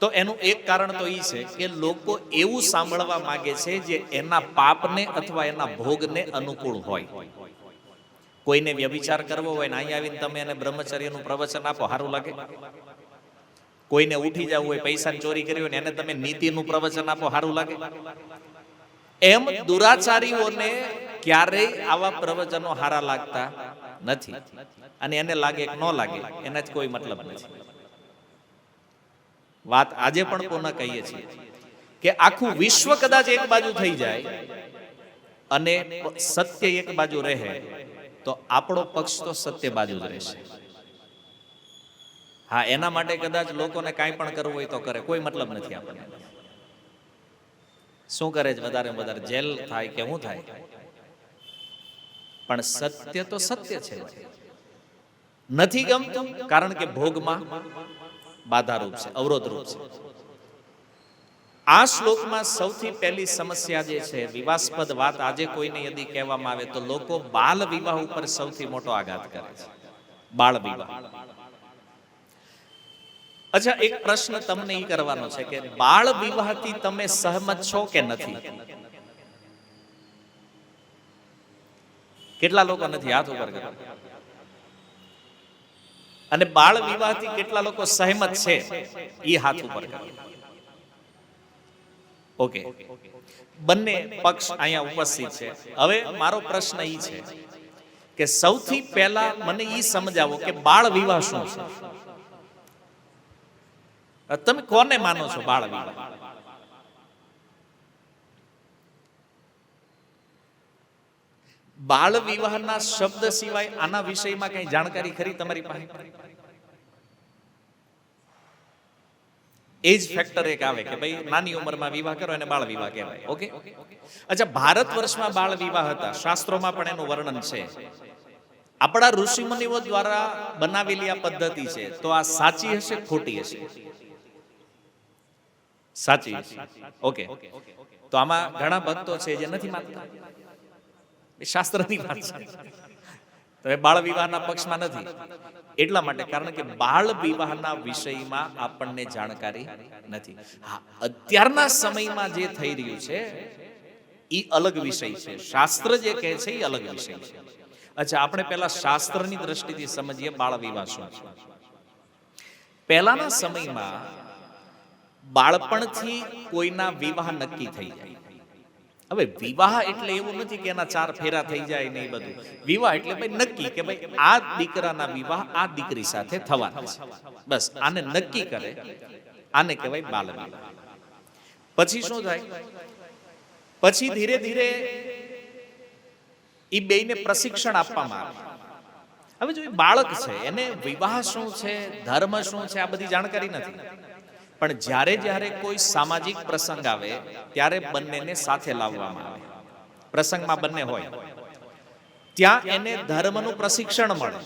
Speaker 1: તો એનું એક કારણ તો એ છે કે લોકો એવું સાંભળવા માંગે છે જે એના પાપને અથવા એના ભોગને અનુકૂળ હોય. કોઈને વ્યભિચાર કરવો હોય ને અહીં આવીને તમે એને બ્રહ્મચર્યનું પ્રવચન આપો, સારું લાગે? કોઈને ઉઠી જવું હોય, પૈસાની ચોરી કરી હોય ને એને તમે નીતિનું પ્રવચન આપો, સારું લાગે? એમ દુરાચારીઓને ક્યારેય આવા પ્રવચનો હારા લાગતા નથી, અને એને લાગે કે ન લાગે એના જ કોઈ મતલબ નથી. વાત આજે પણ પુનઃ કહીએ છીએ કે આખું વિશ્વ કદાચ એક બાજુ થઈ જાય અને સત્ય એક બાજુ રહે તો આપણો પક્ષ તો સત્ય બાજુ જ રહેશે. હા, એના માટે કદાચ લોકોને કાંઈ પણ કરવું હોય તો કરે, કોઈ મતલબ નથી આપણને. શું કરે છે વધારે વધારે જેલ થાય કે શું થાય, પણ સત્ય તો સત્ય છે. નથી ગમતું કારણ કે ભોગમાં બાધારૂપ છે, અવરોધરૂપ છે. આ શ્લોકમાં સૌથી પહેલી સમસ્યા જે છે, વિવાદાસ્પદ વાત આજે કોઈને યદિ કહેવામાં આવે તો લોકો બાળ વિવાહ ઉપર સૌથી મોટો આઘાત કરે છે. બાળ વિવાહ. અચ્છા, એક પ્રશ્ન તમને એ કરવાનો છે કે બાળ વિવાહથી તમે સહમત છો કે નથી? કેટલા લોકો નથી? હાથ ઉપર કરો. અને બાળ વિવાહથી કેટલા લોકો સહમત છે એ હાથ ઉપર કરો. ઓકે, બંને પક્ષ અહીંયા ઉપસ્થિત છે. હવે મારો પ્રશ્ન એ છે કે સૌથી પહેલા મને એ સમજાવો કે બાળ વિવાહ શું છે? તમે કોને માનો છો બાળ વિવાહ? બાળ વિવાહના શબ્દ સિવાય આના વિષયમાં કઈ જાણકારી ખરી તમારી પાસે? એજ ફેક્ટર એક આવે કે ભાઈ નાની ઉંમરમાં વિવાહ કરો એને બાળ વિવાહ કહેવાય. ઓકે, અચ્છા, ભારત વર્ષમાં બાળ વિવાહ હતા, શાસ્ત્રોમાં પણ એનું વર્ણન છે. આપણા ઋષિ મુનિઓ દ્વારા બનાવેલી આ પદ્ધતિ છે, તો આ સાચી હશે ખોટી હશે? સાચી. ઓકે, તો આમાં ઘણા ભક્તો છે જે નથી માનતા, શાસ્ત્રની વાત છે, તો એ બાળ વિવાહના પક્ષમાં નથી. એટલા માટે કારણ કે બાળ વિવાહના વિષયમાં આપણને જાણકારી નથી. હા, અત્યારના સમયમાં જે થઈ રહ્યું છે એ અલગ વિષય છે, શાસ્ત્ર જે કહે છે એ અલગ વિષય છે. અચ્છા, આપણે પહેલા શાસ્ત્રની દ્રષ્ટિથી સમજીએ બાળ વિવાહ શું છે. પહેલાના સમયમાં બાળપણથી કોઈના વિવાહ નક્કી થઈ જાય. હવે વિવાહ એટલે એવું નથી કે એના 4 ફેરા થઈ જાય ને એ બધું. વિવાહ એટલે ભાઈ નક્કી કે ભાઈ આ દીકરાના વિવાહ આ દીકરી સાથે થવાના છે, બસ આને નક્કી કરે, આને કહેવાય બાળ વિવાહ. પછી શું થાય? પછી ધીરે ધીરે એ બેયને પ્રશિક્ષણ આપવામાં આવે. હવે જો એ બાળક છે એને વિવાહ શું છે, ધર્મ શું છે, આ બધી જાણકારી નથી. પણ જ્યારે જ્યારે કોઈ સામાજિક પ્રસંગ આવે ત્યારે બંનેને સાથે લાવવામાં આવે. પ્રસંગમાં બંને હોય ત્યાં એને ધર્મનું પ્રશિક્ષણ મળે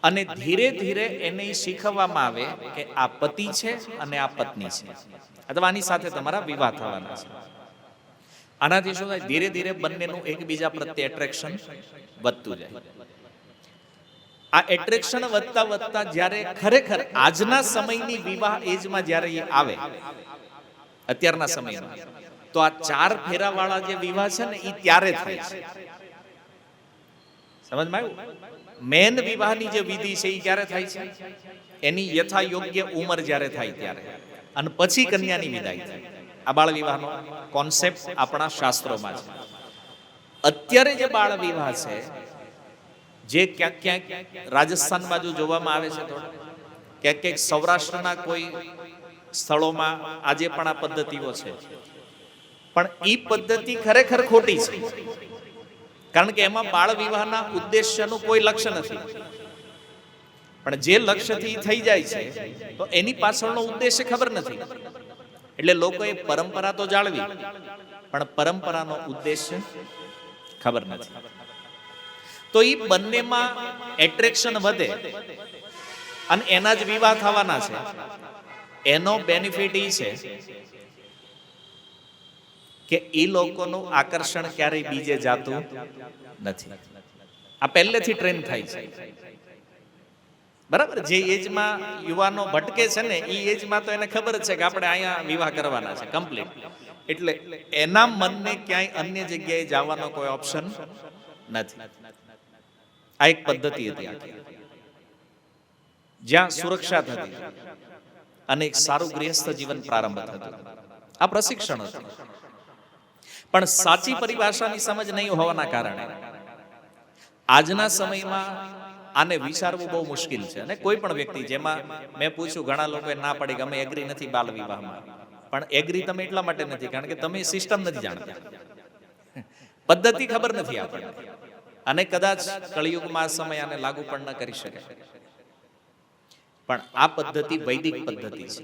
Speaker 1: અને ધીરે ધીરે એને શીખવવામાં આવે કે આ પતિ છે અને આ પત્ની છે, અથવા આની સાથે તમારા વિવાહ થવાના છે. આનાથી શું થાય? ધીરે ધીરે બંનેનું એકબીજા પ્રત્યે એટ્રેક્શન વધતું જાય. આ એટ્રેક્શન વધતા વધતા જ્યારે ખરેખર આજના સમયની વિવાહ એજમાં જ્યારે એ આવે, અત્યારના સમયમાં, તો આ 4 ફેરાવાળા જે વિવાહ છે ને એ ત્યારે થાય છે. સમજમાં આવ્યું? મેન વિવાહની જે વિધિ છે એ ક્યારે થાય છે? એની યથા યોગ્ય ઉંમર જ્યારે થાય ત્યારે, અને પછી કન્યાની વિદાય થાય. આ બાળ વિવાહનો કોન્સેપ્ટ આપણા શાસ્ત્રોમાં છે. અત્યારે જે બાળ વિવાહ છે જે ક્યાંક ક્યાંક રાજસ્થાન બાજુ જોવામાં આવે છે, ક્યાંક ક્યાંક સૌરાષ્ટ્રના કોઈ સ્થળોમાં આજે પણ આ પદ્ધતિઓ છે, પણ એ પદ્ધતિ ખરેખર ખોટી છે. કારણ કે એમાં બાળ વિવાહના ઉદ્દેશ્યનું કોઈ લક્ષ્ય નથી. પણ જે લક્ષ્યથી થઈ જાય છે તો એની પાછળનો ઉદ્દેશ્ય ખબર નથી. એટલે લોકોએ પરંપરા તો જાળવી, પણ પરંપરાનો ઉદ્દેશ્ય ખબર નથી. તો એ બંનેમાં એટ્રેક્શન વધે અને એના જ વિવાહ થવાના છે. એનો બેનિફિટ એ છે કે એ લોકોનું આકર્ષણ ક્યારેય બીજે જાતું નથી. આ પહેલેથી ટ્રેન થાય છે. બરાબર, જે એજમાં યુવાનો ભટકે છે ને એ એજમાં તો એને ખબર છે કે આપણે અહીંયા વિવાહ કરવાના છે કમ્પ્લીટ. એટલે એના મનને ક્યાંય અન્ય જગ્યાએ જવાનો કોઈ ઓપ્શન નથી. આ એક પદ્ધતિ હતી આખી, જ્યાં સુરક્ષા થતી અને એક સારું ગૃહસ્થ જીવન પ્રારંભ થતું. આ પ્રશિક્ષણ હતું. પણ સાચી પરિભાષાની સમજ નહીં હોવાના કારણે આજના સમયમાં આને વિચારવું બહુ મુશ્કેલ છે. અને કોઈ પણ વ્યક્તિ, જેમાં મેં પૂછ્યું, ઘણા લોકોએ ના પડી કે અમે એગ્રી નથી બાલ વિવાહમાં. પણ એગ્રી તમે એટલા માટે નથી કારણ કે તમે સિસ્ટમ નથી જાણતા, પદ્ધતિ ખબર નથી આપણને, અને કદાચ કળિયુગમાં આ સમય આને લાગુ પણ ન કરી શકે. પણ આ પદ્ધતિ વૈદિક પદ્ધતિ છે.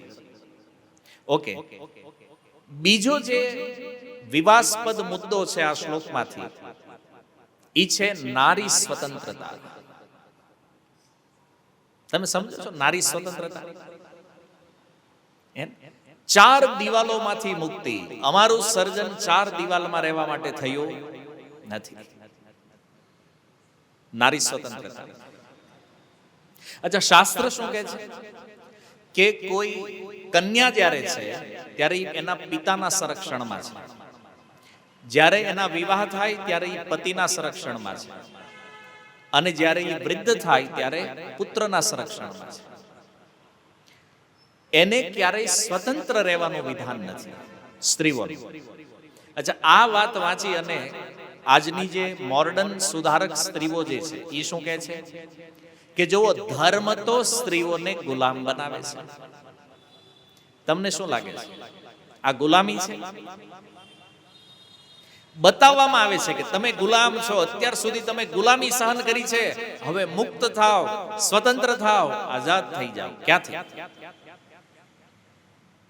Speaker 1: ઓકે, બીજો જે વિવાદાસ્પદ મુદ્દો છે આ શ્લોકમાંથી, ઈ છે નારી સ્વતંત્રતા. તમે સમજો છો નારી સ્વતંત્રતા? 4 દિવાલોમાંથી મુક્તિ. અમારું સર્જન 4 દિવાલમાં રહેવા માટે થયું નથી. નારી સ્વતંત્રતા. અચ્છા, શાસ્ત્ર શું કહે છે કે કોઈ કન્યા જ્યારે છે ત્યારે એના પિતાના સંરક્ષણમાં છે, જ્યારે એના વિવાહ થાય ત્યારે એ પતિના સંરક્ષણમાં છે, અને જ્યારે એ વૃદ્ધ થાય ત્યારે પુત્રના સંરક્ષણમાં છે. એને ક્યારેય સ્વતંત્ર રહેવાનું વિધાન નથી સ્ત્રીઓ. અચ્છા, આ વાત વાંચી અને આજની જે મોડર્ન સુધારક સ્ત્રીઓ જે છે એ શું કહે છે કે જો ધર્મ તો સ્ત્રીઓને ગુલામ બનાવે છે. તમને શું લાગે છે, આ ગુલામી છે? બતાવવામાં આવે છે કે તમે ગુલામ છો, અત્યાર સુધી તમે ગુલામી સહન કરી છે, હવે મુક્ત થાઓ, સ્વતંત્ર થાઓ, આઝાદ થઈ જાઓ. ક્યાંથી?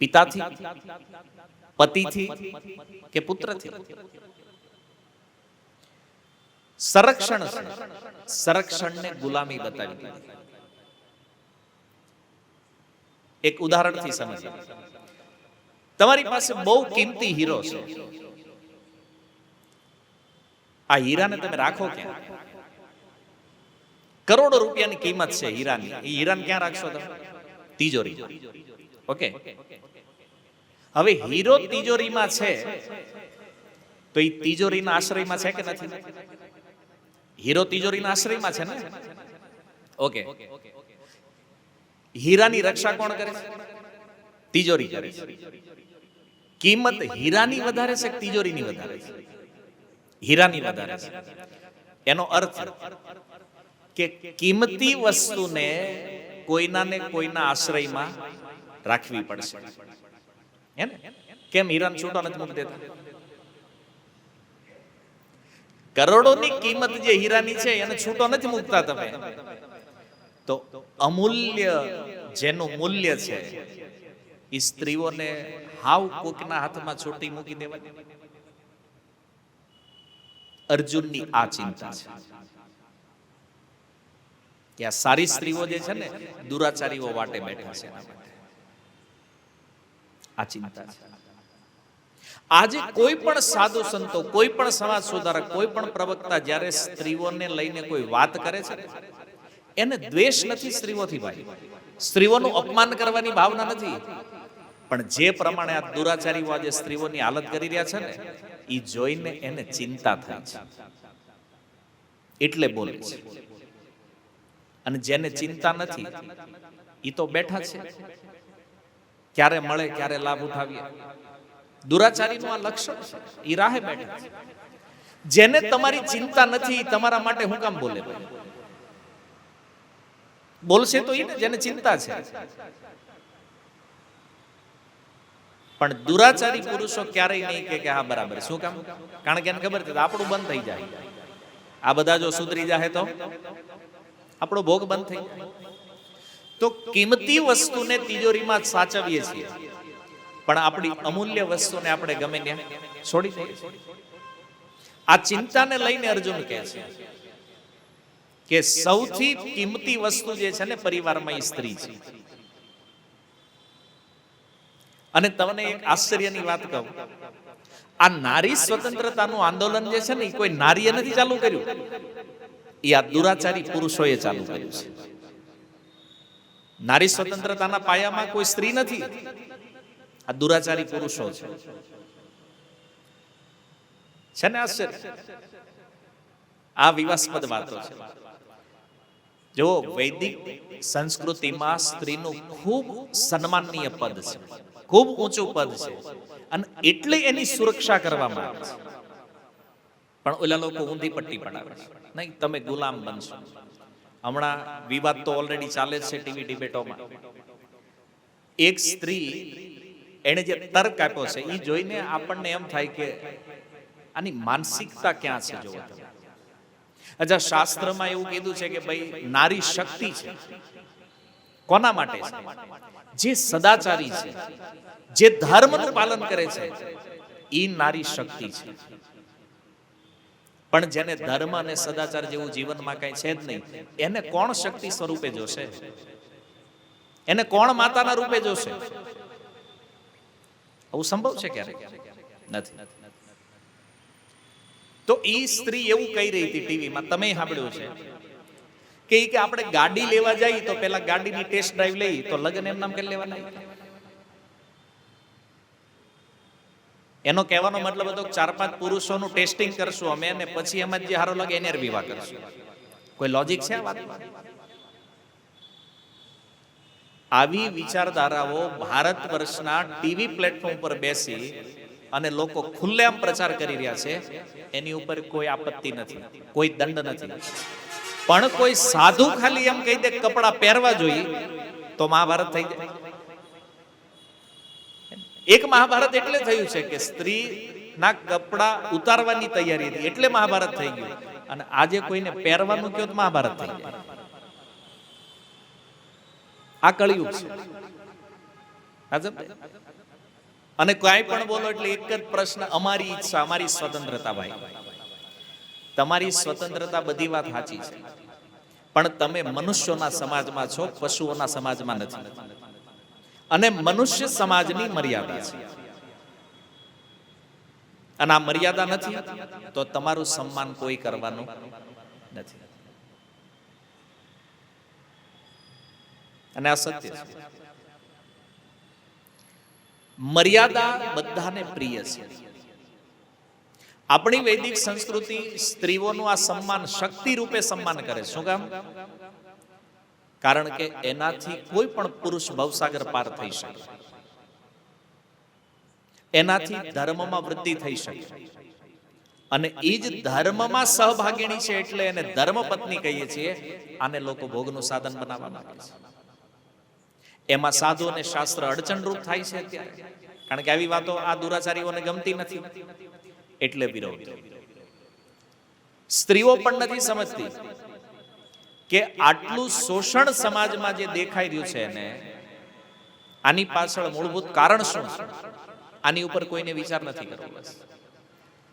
Speaker 1: પિતાથી, પતિથી કે પુત્રથી? સંરક્ષણ, સંરક્ષણને ગુલામી બતાવી દીધી. એક ઉદાહરણથી સમજીએ. તમારી પાસે બહુ કિંમતી હીરો છે. આ હીરાને તમે રાખો ક્યાં? કરોડો રૂપિયાની કિંમત છે હીરાની. એ હીરાને ક્યાં રાખશો તમે? તિજોરી. ઓકે, હવે હીરો તિજોરીમાં છે તો એ તિજોરીના આશ્રયમાં છે કે નથી? હીરો તિજોરીના આશ્રયમાં છે ને? ઓકે, હીરાની રક્ષા કોણ કરે છે? તિજોરી કરે છે. કિંમત હીરાની વધારે છે કે તિજોરીની વધારે છે? હીરાની વધારે છે. એનો અર્થ કે કિંમતી વસ્તુને કોઈના ને કોઈના આશ્રયમાં રાખવી પડશે. હે ને? કેમ હીરાને છૂટો નથી મૂકી દેતા? કરોડોની કિંમત જે હીરાની છે એને છૂટો નથી મૂકતા તમે. તો અમૂલ્ય જેનું મૂલ્ય છે એ સ્ત્રીઓને હાવ કોકના હાથમાં છૂટી મૂકી દેવાની. અર્જુનની આ ચિંતા છે કે આ સારી સ્ત્રીઓ જે છે ને દુરાચારીઓ વાટે બેઠા છે. એના માટે આ ચિંતા છે. આજે કોઈ પણ સાધુ સંતો, કોઈ પણ સમાજ સુધારક, કોઈ પણ પ્રવક્તા જ્યારે સ્ત્રીઓને લઈને કોઈ વાત કરે છે એને દ્વેષ નથી સ્ત્રીઓથી. ભાઈ, સ્ત્રીઓનું અપમાન કરવાની ભાવના નથી, પણ જે પ્રમાણે આ દુરાચારીઓ આજે સ્ત્રીઓની હાલત કરી રહ્યા છે ને એ જોઈને એને ચિંતા થાય છે એટલે બોલે છે. અને જેને ચિંતા નથી એ તો બેઠા છે, ક્યારે મળે ક્યારે લાભ ઉઠાવીએ. દુરાચારીનું આ લક્ષણ છે, એ રાહે બેઠા છે. જેને તમારી ચિંતા નથી તમારા માટે હું કામ બોલે? બોલશે તો એને જેને ચિંતા છે. પણ દુરાચારી પુરુષો ક્યારેય નહીં કે હા બરાબર. શું કામ? કારણ કે એને ખબર છે આપણું બંધ થઈ જાય. આ બધા જો સુધરી જાય તો આપણો ભોગ બંધ થઈ જાય. તો કિંમતી વસ્તુને તિજોરીમાં સાચવીએ છીએ પણ આપણી અમૂલ્ય વસ્તુને આપણે ગમે ત્યાં છોડી દઈએ છીએ. આ ચિંતાને લઈને અર્જુન કહે છે કે સૌથી કિંમતી વસ્તુ જે છે ને પરિવારમાં એ સ્ત્રી છે. અને તમને એક આશ્ચર્યની વાત કહું, આ નારી સ્વતંત્રતાનું આંદોલન જે છે ને એ કોઈ નારીએ નથી ચાલુ કર્યું, એ આ દુરાચારી પુરુષોએ ચાલુ કર્યું છે. નારી સ્વતંત્રતાના પાયામાં કોઈ સ્ત્રી નથી, આ દુરાચારી પુરુષો છે ને આશ્ચર્ય. આ વિવાસ્પદ વાતો છે. જો વૈદિક સંસ્કૃતિમાં સ્ત્રીનું ખૂબ સન્માનનીય પદ છે, ખૂબ ઊંચું પદ છે, અને એટલે એની સુરક્ષા કરવામાં આવે છે. પણ ઓલા લોકો ઊંધી પટ્ટી પડાવે છે, નહીં તમે ગુલામ બનશો. હમણાં વિવાદ તો ઓલરેડી ચાલે છે ટીવી ડિબેટોમાં. એક સ્ત્રી એને જે તર્ક આપ્યો છે એ જોઈને આપણને એમ થાય કે આની માનસિકતા ક્યાં છે. જોવો અચ્છા, શાસ્ત્રમાં એવું કીધું છે કે ભાઈ નારી શક્તિ છે. કોના માટે છે? જે સદાચારી છે, જે ધર્મનું પાલન કરે છે, એ નારી શક્તિ છે. પણ જેને ધર્મ અને સદાચાર જેવું જીવનમાં કઈ છે જ નહીં, એને કોણ શક્તિ સ્વરૂપે જોશે? એને કોણ માતાના રૂપે જોશે? આવું સંભવ છે ક્યારે? નથી. તો એ સ્ત્રી એવું કહી રહી હતી ટીવીમાં, તમે સાંભળ્યું છે કે આપણે ગાડી લેવા જઈએ તો પેલા ગાડીની ટેસ્ટ ડ્રાઈવ લઈ તો લગ્ન એમ નામ કરી લેવાના. એનો કહેવાનો મતલબ હતો 4-5 પુરુષોનું ટેસ્ટિંગ કરશું અમે, અને પછી એમાં જે સારો લાગે એને વિવાહ કરશું. કોઈ લોજિક છે આ વાતમાં? આવી વિચારધારાઓ ભારત વર્ષના ટીવી પ્લેટફોર્મ પર બેસી અને લોકો ખુલ્લેઆમ પ્રચાર કરી રહ્યા છે. એની ઉપર કોઈ આપત્તિ નથી, કોઈ દંડ નથી. પણ કોઈ સાધુ ખાલી એમ કહી દે કપડા પહેરવા જોઈએ તો મહાભારત થઈ જાય. એક મહાભારત એટલે થયું છે કે સ્ત્રી ના કપડા ઉતારવાની તૈયારી હતી એટલે મહાભારત થઈ ગયું. અને આજે કોઈને પહેરવાનું કહ્યું તો મહાભારત થઈ જાય. આ કળિયુગ છે. અને કઈ પણ બોલો એટલે એક જ પ્રશ્ન, અમારી ઈચ્છા, અમારી સ્વતંત્રતા. ભાઈ, તમારી સ્વતંત્રતા બધી વાત સાચી છે, પણ તમે મનુષ્યોના સમાજમાં છો, પશુઓના સમાજમાં નથી. અને મનુષ્ય સમાજની મર્યાદા છે, અને આ મર્યાદા નથી તો તમારું સન્માન કોઈ કરવાનું નથી. અને આ સત્ય છે. મર્યાદા બધાને પ્રિય છે. આપણી વૈદિક સંસ્કૃતિ સ્ત્રીઓનું આ સન્માન શક્તિ રૂપે સન્માન કરે. શું કામ? કારણ કે એનાથી કોઈ પણ પુરુષ ભવસાગર પાર થઈ શકે, એનાથી ધર્મમાં વૃદ્ધિ થઈ શકે, અને એ જ ધર્મમાં સહભાગીણી છે એટલે એને ધર્મપત્ની કહીએ છીએ. આને લોકો ભોગનું સાધન બનાવવા માંગે છે. એમાં સાધુ અને શાસ્ત્ર અડચણરૂપ થાય છે અત્યારે, કારણ કે આવી વાતો આ દુરાચારીઓને ગમતી નથી એટલે વિરોધ. સ્ત્રીઓ પણ નથી સમજતી કે આટલું શોષણ સમાજમાં જે દેખાઈ રહ્યું છે ને, આની પાછળ મૂળભૂત કારણ શું છે, આની ઉપર કોઈને વિચાર નથી કરવો. બસ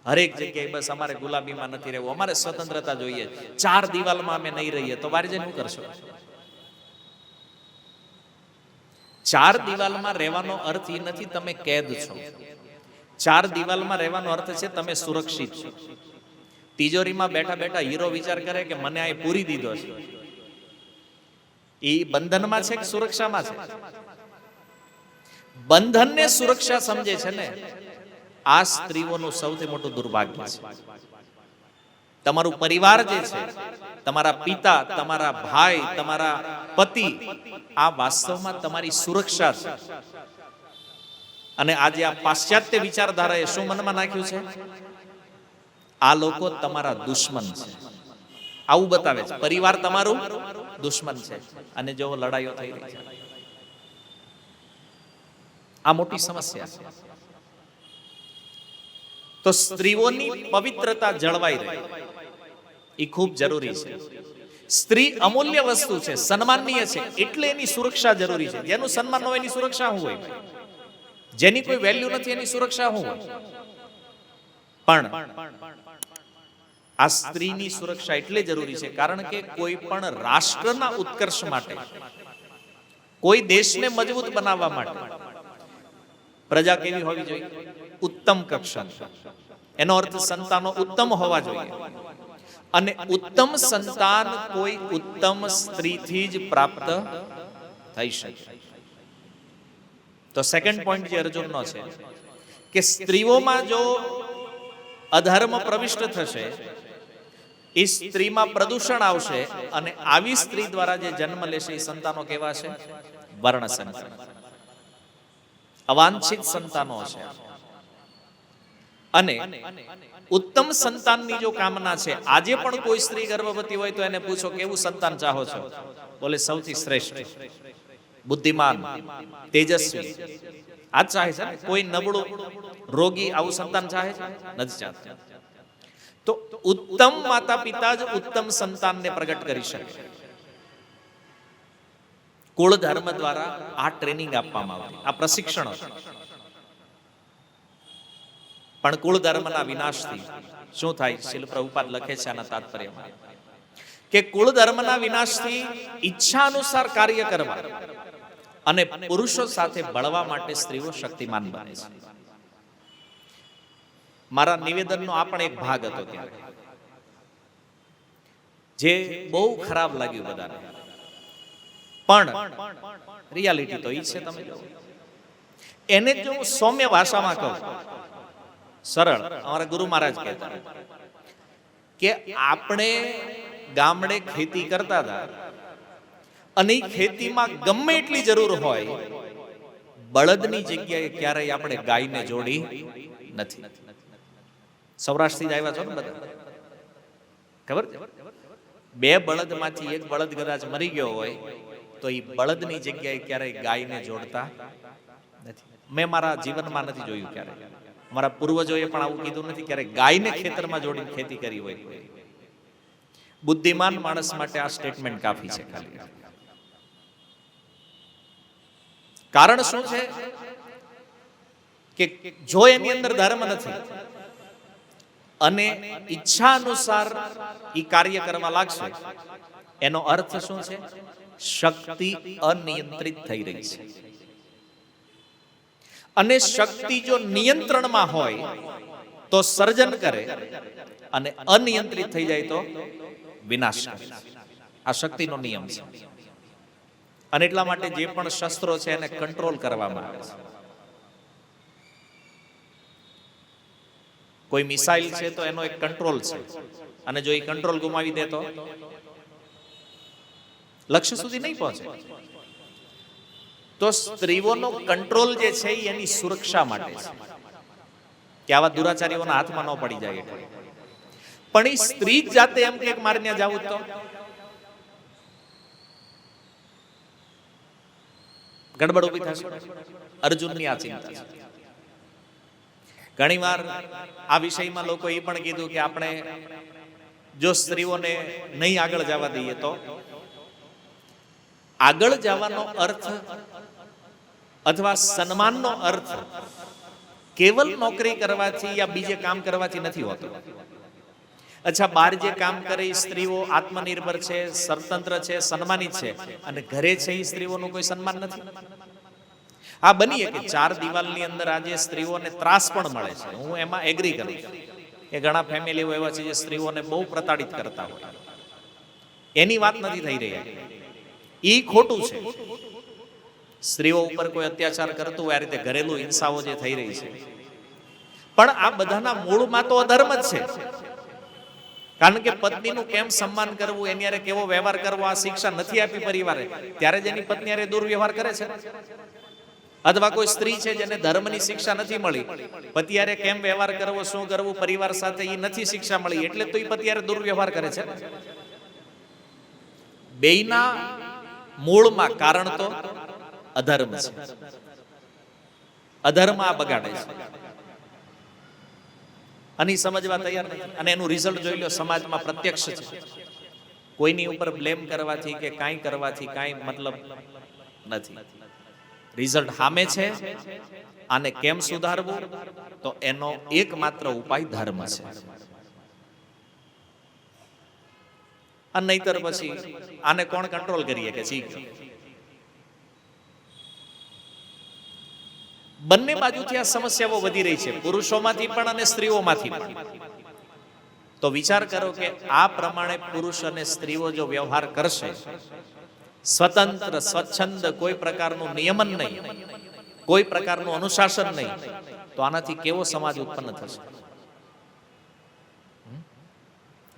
Speaker 1: હરેક જગ્યાએ બસ અમારે ગુલાબીમાં નથી રહેવું, અમારે સ્વતંત્રતા જોઈએ, 4 દિવાલમાં અમે નહીં રહીએ તો વારે જઈને શું કરશો? 4 દિવાલમાં રહેવાનો અર્થ એ નથી તમે કેદ છો. 4 દિવાલમાં રહેવાનો અર્થ છે તમે સુરક્ષિત છો. તિજોરીમાં બેઠા બેઠા હીરો વિચાર કરે કે મને આ પૂરી દીધો છે, એ બંધનમાં છે કે સુરક્ષામાં છે? બંધનને સુરક્ષા સમજે છે ને, આ સ્ત્રીઓનું સૌથી મોટું દુર્ભાગ્ય છે. તમારું પરિવાર જે છે, તમારા પિતા, તમારા ભાઈ, તમારા પતિ, આ વાસ્તવમાં તમારી સુરક્ષા છે. અને આજે આ પાશ્ચાત્ય વિચારધારાએ શું મનમાં નાખ્યું છે? આ લોકો તમારા દુશ્મન છે, આવું બતાવે છે. પરિવાર તમારું દુશ્મન છે, અને જો લડાઈઓ થઈ રહી છે. આ મોટી સમસ્યા છે. તો સ્ત્રીઓની પવિત્રતા જળવાઈ રહે એ ખૂબ જરૂરી છે. સ્ત્રી અમૂલ્ય વસ્તુ છે, સન્માનનીય છે, એટલે એની સુરક્ષા જરૂરી છે. જેનું સન્માન ન હોય એની સુરક્ષા શું હોય? જેની કોઈ વેલ્યુ નથી એની સુરક્ષા શું હોય? પણ આ સ્ત્રીની સુરક્ષા એટલે જરૂરી છે કારણ કે કોઈ પણ રાષ્ટ્રના ઉત્કર્ષ માટે, કોઈ દેશને મજબૂત બનાવવા માટે પ્રજા કેવી હોવી જોઈએ? ઉત્તમ કક્ષાની. એનો અર્થ સંતાનો ઉત્તમ હોવા જોઈએ. અને ઉત્તમ સંતાન કોઈ ઉત્તમ સ્ત્રીથી જ પ્રાપ્ત થઈ શકે. તો સેકન્ડ પોઈન્ટ જે અર્જુનનો છે કે સ્ત્રીઓમાં જો અધર્મ પ્રવિષ્ટ થશે, એ સ્ત્રીમાં પ્રદૂષણ આવશે અને આવી સ્ત્રી દ્વારા જે જન્મ લેશે એ સંતાનો કેવા છે? વર્ણ સંકર, અવાંછિત સંતાનો હશે. અને ઉત્તમ સંતાનની જો કામના છે, આજે પણ કોઈ સ્ત્રી ગર્ભવતી હોય તો એને પૂછો કેવું સંતાન ચાહો છો? બોલે સૌથી શ્રેષ્ઠ, બુદ્ધિમાન, તેજસ્વી. આ જ ચાહે છે ને? કોઈ નબળું, રોગી આવું સંતાન ચાહે છે? નથી ચાહતા. તો ઉત્તમ માતા પિતા જ ઉત્તમ સંતાનને પ્રગટ કરી શકે. કુળ ધર્મ દ્વારા આ ટ્રેનિંગ આપવામાં આવતી, આ પ્રશિક્ષણ હતું. પણ કુળ ધર્મના વિનાશથી શું થાય? શીલ પ્રભુપાદ લખે છે આના તાત્પર્યમાં કે કુળ ધર્મના વિનાશથી ઈચ્છા અનુસાર કાર્ય કરવા અને પુરુષો સાથે બળવા માટે સ્ત્રીઓ શક્તિમાન બને છે. મારા નિવેદનનો આ પણ એક ભાગ હતો ત્યારે, જે બહુ ખરાબ લાગ્યું બધાને. પણ રિયાલિટી તો ઈ છે. તમે જો એને જો સૌમ્ય ભાષામાં કહું, સરળ, અમારા ગુરુ મહારાજ કહેતા કે આપણે ગામડે ખેતી કરતા હતા અને ખેતીમાં ગમે એટલી જરૂર હોય, બળદની જગ્યાએ ક્યારેય આપણે ગાયને જોડી નથી. સૌરાષ્ટ્રથી જ આવ્યા છો ને બધા, ખબર? બે બળદમાંથી એક બળદ કદાચ મરી ગયો હોય તો એ બળદની જગ્યાએ ક્યારેય ગાયને જોડતા નથી. મેં મારા જીવનમાં નથી જોયું ક્યારેય. મારા પૂર્વજોએ પણ આવું કીધું નથી ક્યારેય ગાયને ખેતરમાં જોડીને ખેતી કરી હોય. બુદ્ધિમાન માણસ માટે આ સ્ટેટમેન્ટ કાફી છે ખાલી. કારણ શું છે કે જો એની અંદર ધર્મ નથી અને ઈચ્છા અનુસાર ઈ કાર્ય કરવા લાગશે, એનો અર્થ શું છે? શક્તિ અનિયંત્રિત થઈ રહી છે. અને શક્તિ જો નિયંત્રણમાં હોય તો સર્જન કરે અને અનિયંત્રિત થઈ જાય તો વિનાશ કરે. આ શક્તિનો નિયમ છે. અને એટલા માટે જે પણ શસ્ત્રો છે એને કંટ્રોલ કરવામાં આવે છે. કોઈ મિસાઇલ છે તો એનો એક કંટ્રોલ છે, અને જો એ કંટ્રોલ ગુમાવી દે તો લક્ષ્ય સુધી નહીં પહોંચે. તો સ્ત્રીઓનો કંટ્રોલ જે છે એ એની સુરક્ષા માટે છે કે આવા દુરાચારીઓના હાથમાં ન પડી જાય. પણ એ સ્ત્રી જાતે એમ કે મારે ત્યાં જાવું તો ગડબડ ઉભી થશે. અર્જુનની આ ચિંતા છે. ઘણી વાર આ વિષયમાં લોકો એ પણ કીધું કે આપણે જો સ્ત્રીઓને નહીં આગળ જવા દઈએ તો આગળ જવાનો અર્થ અથવા સન્માનનો અર્થ કેવલ નોકરી કરવાથી યા બીજે કામ કરવાથી નથી હોતો. અચ્છા, બહાર જે કામ કરે એ સ્ત્રીઓ આત્મનિર્ભર છે, સ્વતંત્ર છે, સન્માનિત છે, અને ઘરે છે એ સ્ત્રીઓનું કોઈ સન્માન નથી. આ બનીએ કે ચાર દિવાલની અંદર આજે સ્ત્રીઓને ત્રાસ પણ મળે છે. હું એમાં એગ્રી કરું કે ઘણા ફેમિલીઓ એવા છે જે સ્ત્રીઓને બહુ પ્રતાડિત કરતા હોય. એની વાત નથી થઈ રહી. ઈ ખોટું છે. સ્ત્રીઓ ઉપર કોઈ અત્યાચાર કરતું હોય, આ રીતે ઘરેલું હિંસાઓ જે થઈ રહી છે, પણ આ બધાના મૂળમાં તો અધર્મ જ છે. કારણ કે પત્નીનું કેમ સન્માન કરવું, એની હારે કેવો વ્યવહાર કરવો, આ શિક્ષા નથી આપી પરિવારે, ત્યારે જ એની પત્ની હારે દુર્વ્યવહાર કરે છે. અથવા કોઈ સ્ત્રી છે જેને ધર્મની શિક્ષા નથી મળી, પતિ હારે કેમ વ્યવહાર કરવો, શું કરવું પરિવાર સાથે, એ નથી શિક્ષા મળી, એટલે તો એ પતિ હારે દુર્વ્યવહાર કરે છે. બેયના મૂળમાં કારણ તો અધર્મ છે. અધર્મ આ બગાડે છે અને સમજવા તૈયાર નથી. અને એનું રિઝલ્ટ જોઈ લો, સમાજમાં પ્રત્યક્ષ છે. કોઈની ઉપર બ્લેમ કરવાથી કે કાંઈ કરવાથી કાંઈ મતલબ નથી. રિઝલ્ટ સામે છે. આને કેમ સુધારવું? તો એનો એકમાત્ર ઉપાય ધર્મ છે. અને નહીતર પછી આને કોણ કંટ્રોલ કરીએ કે જી બંને બાજુથી આ સમસ્યાઓ વધી રહી છે, પુરુષોમાંથી પણ અને સ્ત્રીઓમાંથી પણ. તો વિચાર કરો કે આ પ્રમાણે પુરુષ અને સ્ત્રીઓ જો વ્યવહાર કરશે, સ્વતંત્ર સ્વચ્છંદ, કોઈ પ્રકારનું નિયમન નહીં, કોઈ પ્રકારનું અનુશાસન નહીં, તો આનાથી કેવો સમાજ ઉત્પન્ન થશે?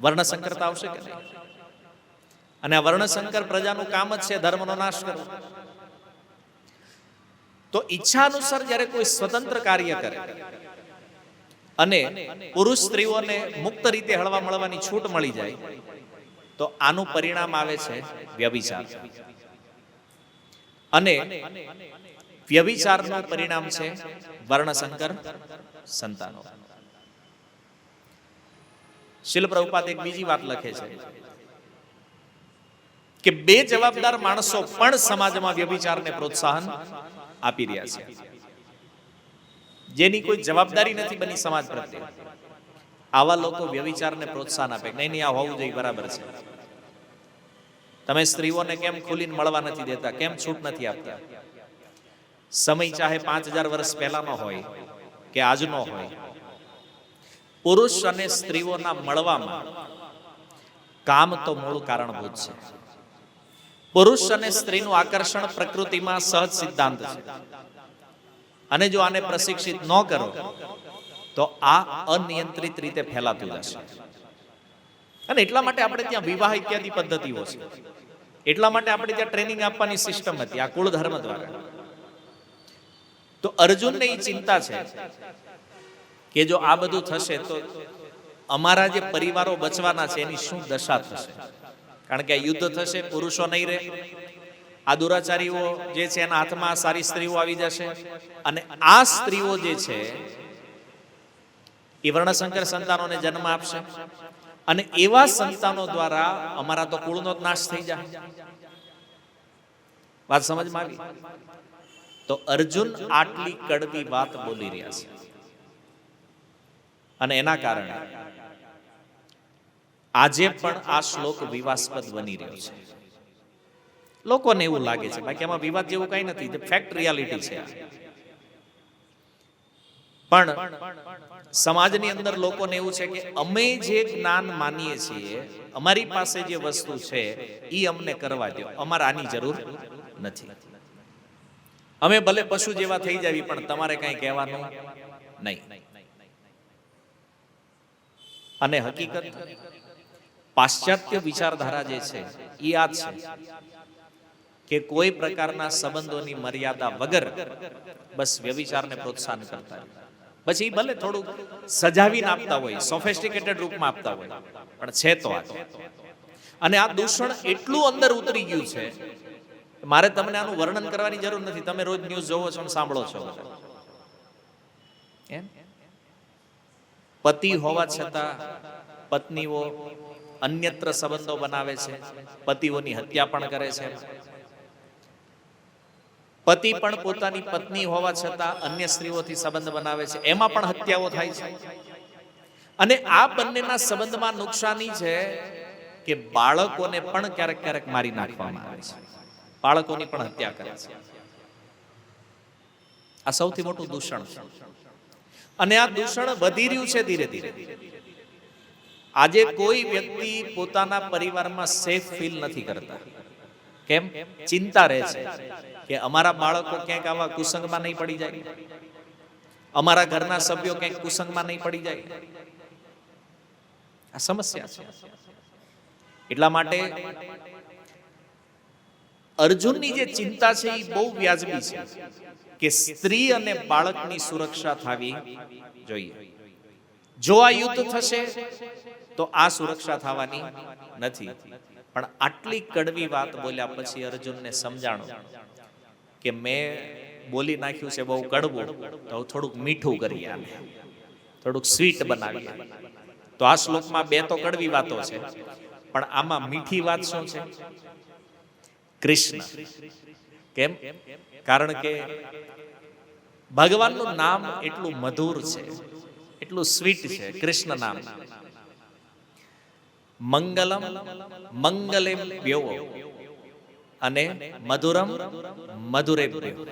Speaker 1: વર્ણસંકરતા આવશે કે નહીં? અને આ વર્ણસંકર પ્રજાનું કામ જ છે ધર્મનો નાશ કરવો. તો ઈચ્છા અનુસાર જ્યારે કોઈ સ્વતંત્ર કાર્ય કરે અને પુરુષ સ્ત્રીઓને મુક્ત રીતે હળવા મળવાની છૂટ મળી જાય, તો આનું પરિણામ આવે છે વ્યભિચાર. અને વ્યભિચારનું પરિણામ છે વર્ણસંકર સંતાનો. શીલ પ્રભુપાદ એક બીજી વાત લખે છે કે બે જવાબદાર માણસો પણ સમાજમાં વ્યભિચારને પ્રોત્સાહન આપી રહ્યા છે, જેની કોઈ જવાબદારી નથી બની સમાજ પ્રત્યે. આવા લોકો વ્યભિચારને પ્રોત્સાહન આપે, નહીં નહીં આ હોવું જોઈએ, બરાબર છે. તમે સ્ત્રીઓને કેમ ખુલીને મળવા નથી દેતા, કેમ છૂટ નથી આપતા? સમય ચાહે 5000 વર્ષ પહેલાનો હોય કે આજનો હોય, પુરુષ અને સ્ત્રીઓના મળવામાં કામ તો મૂળ કારણભૂત છે. પુરુષ અને સ્ત્રીનું આકર્ષણ પ્રકૃતિમાં સહજ સિદ્ધાંત છે. અને જો આને પ્રશિક્ષિત ન કરો તો આ અનિયંત્રિત રીતે ફેલાતું જશે. અને એટલા માટે આપણે ત્યાં વિવાહ ઇત્યાદિ પદ્ધતિઓ છે, એટલા માટે આપણે ત્યાં ટ્રેનિંગ આપવાની સિસ્ટમ હતી આ કુળ ધર્મ દ્વારા. તો અર્જુનને એ ચિંતા છે કે જો આ બધું થશે તો અમારા જે પરિવારો બચવાના છે એની શું દશા થશે? કારણ કે આ યુદ્ધ થશે, પુરુષો નહીં રહે, આ દુરાચારીઓ જે છે એના હાથમાં સારી સ્ત્રીઓ આવી જશે, અને આ સ્ત્રીઓ જે છે એ વર્ણસંકર સંતાનોને જન્મ આપશે, અને એવા સંતાનો દ્વારા અમારા તો કુળનો જ નાશ થઈ જાય. વાત સમજમાં આવી? તો અર્જુન આટલી કડવી વાત બોલી રહ્યા છે, અને એના કારણે આજે પણ આ શ્લોક વિવાસ્પદ બની રહ્યો છે. લોકોને એવું લાગે છે બાકી આમાં વિવાદ જેવું કઈ નથી, ફેક્ટ રિયાલિટી છે. પણ સમાજની અંદર લોકોને એવું છે કે અમે જે જ્ઞાન માનીએ છીએ, અમારી પાસે જે વસ્તુ છે એ અમને કરવા દો, અમારે આની જરૂર નથી. અમે ભલે પશુ જેવા થઈ જાવી પણ તમારે કઈ કહેવાનું નહીં. અને હકીકત પાશ્ચાત્ય વિચારધારા જે છે એ આ છે કે કોઈ પ્રકારના સંબંધોની મર્યાદા વગર બસ વ્યભિચારને પ્રોત્સાહન કરતા, પછી ભલે થોડું સજાવીને આપતા હોય, સોફિસ્ટિકેટેડ રૂપમાં આપતા હોય, પણ છે તો આ. અને આ દૂષણ એટલું અંદર ઉતરી ગયું છે, મારે તમને આનું વર્ણન કરવાની જરૂર નથી, તમે રોજ ન્યૂઝ જોવો છો અને સાંભળો છો. એમ પતિ હોવા છતાં પત્નીઓ અન્યત્ર સંબંધો બનાવે છે, પતિઓની હત્યા પણ કરે છે. પતિ પણ પોતાની પત્ની હોવા છતાં અન્ય સ્ત્રીઓથી સંબંધ બનાવે છે, એમાં પણ હત્યાઓ થાય છે. અને આ બંનેના સંબંધમાં નુકસાની છે કે બાળકોને પણ ક્યારેક ક્યારેક મારી નાખવામાં આવે છે, બાળકોની પણ હત્યા કરે છે. આ સૌથી મોટું દૂષણ છે. અને આ દૂષણ વધી રહ્યું છે ધીરે ધીરે. આજે કોઈ વ્યક્તિ પોતાના પરિવારમાં સેફ ફીલ નથી કરતા. કેમ? ચિંતા રહે છે કે અમારા બાળકો ક્યાંક આવા કુસંગમાં નહીં પડી જાય, અમારા ઘરના સભ્યો ક્યાંક કુસંગમાં નહીં પડી જાય. આ સમસ્યા છે. એટલા માટે અર્જુનની જે ચિંતા છે એ બહુ વ્યાજબી છે કે સ્ત્રી અને બાળકની સુરક્ષા થવી જોઈએ. જો આ યુદ્ધ થશે તો આ સુરક્ષા થવાની નથી. પણ આટલી કડવી વાત બોલ્યા પછી અર્જુનને સમજાણો કે મેં બોલી નાખ્યું છે બહુ કડવું, તો થોડુંક મીઠું કરીએ, આને થોડુંક સ્વીટ બનાવીએ. તો આ શ્લોકમાં બે તો કડવી વાતો છે, પણ આમાં મીઠી વાત શું છે? કૃષ્ણ કેમ? કારણ કે ભગવાનનું નામ એટલું મધુર છે, એટલું સ્વીટ છે. કૃષ્ણ નામ મંગલમ મંગલેભ્યો અને મધુરમ મધુરેભ્યો.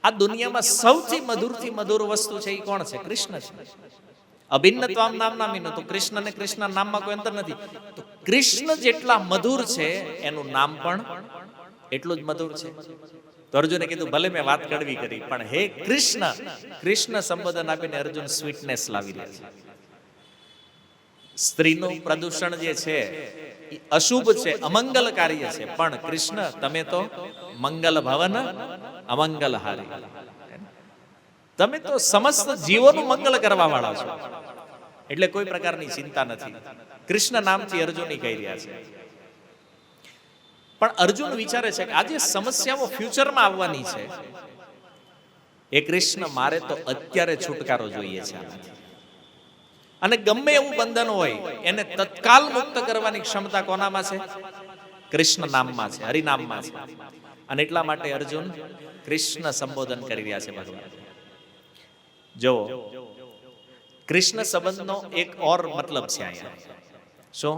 Speaker 1: આ દુનિયામાં સૌથી મધુરથી મધુર વસ્તુ છે એ કોણ છે? કૃષ્ણ છે. અભિન્નત્વામ નામનામીનો, તો કૃષ્ણ અને કૃષ્ણ નામમાં કોઈ અંતર નથી. તો કૃષ્ણ જેટલા મધુર છે એનું નામ પણ એટલું જ મધુર છે. તો અર્જુને કીધું ભલે મેં વાત કડવી કરી, પણ હે કૃષ્ણ, કૃષ્ણ સંબોધન આપીને અર્જુન સ્વીટનેસ લાવી રહ્યા છે. સ્ત્રીનું પ્રદૂષણ જે છે એ અશુભ છે, અમંગલ કાર્ય છે, પણ કૃષ્ણ તમે તો મંગલ ભવન અમંગલ હારી, તમે તો સમસ્ત જીવોનું મંગળ કરવા વાળા છો. એટલે કોઈ પ્રકારની ચિંતા નથી. કૃષ્ણ નામથી અર્જુન કહી રહ્યા છે. પણ અર્જુન વિચારે છે કે આ જે સમસ્યાઓ ફ્યુચરમાં આવવાની છે, એ કૃષ્ણ મારે તો અત્યારે છુટકારો જોઈએ છે આનાથી. અને ગમે એવું બંધન હોય એને તત્કાલ મુક્ત કરવાની ક્ષમતા કોનામાં છે? કૃષ્ણ નામમાં છે, હરિનામમાં છે. અને એટલા માટે અર્જુન કૃષ્ણ સંબોધન કરી રહ્યા છે ભગવાન. જો કૃષ્ણ સંબંધનો એક ઓર મતલબ છે અહીંયા. શું?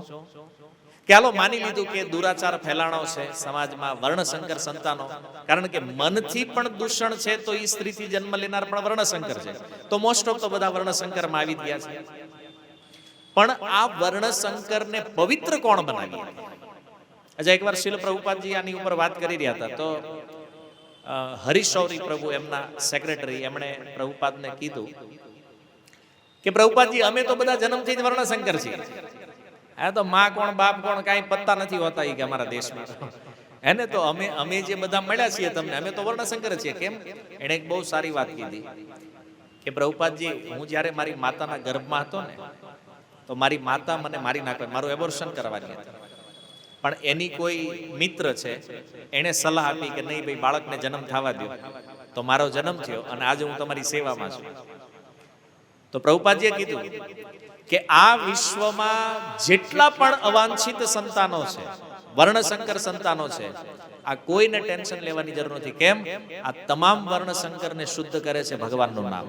Speaker 1: કે હાલો માની લીધું કે દુરાચાર ફેલાણો છે સમાજમાં, વર્ણશંકર સંતાનો, કારણ કે મનથી પણ દૂષણ છે તો એ સ્ત્રીથી જન્મ લેનાર પણ વર્ણશંકર છે. તો મોસ્ટ ઓફ તો બધા વર્ણશંકરમાં આવી ગયા છે. પણ આ વર્ણશંકરને પવિત્ર કોણ બનાવી? અચ્છા, એકવાર શીલ પ્રભુપાદજી આની ઉપર વાત કરી રહ્યા હતા, તો હરિશૌરી પ્રભુ એમના સેક્રેટરી, એમણે પ્રભુપાદને કીધું કે પ્રભુપાદજી અમે તો બધા જન્મથી જ વર્ણશંકર છીએ. આ તો માં કોણ બાપ કોણ કાંઈ પત્તા નથી હોતા કે અમારા દેશમાં. એને તો અમે જે બધા મળ્યા છીએ તમને, અમે તો વર્ણશંકર છીએ. કેમ? એણે એક બહુ સારી વાત કીધી કે પ્રભુપાદજી, હું જ્યારે મારી માતાના ગર્ભમાં હતો ને, તો મારી માતા મને મારી નાખે, મારું એબોર્શન કરવાની હતી. પણ એની કોઈ મિત્ર છે, એણે સલાહ આપી કે નહીં ભાઈ, બાળકને જન્મ થવા દો. તો મારો જન્મ થયો અને આજે હું તમારી સેવામાં છું. તો પ્રભુપાદજીએ કીધું કે આ વિશ્વમાં જેટલા પણ અવાંછિત સંતાનો છે, વર્ણશંકર સંતાનો છે, આ કોઈને ટેન્શન લેવાની જરૂર નથી. કેમ? આ તમામ વર્ણશંકરને શુદ્ધ કરે છે ભગવાનનું નામ.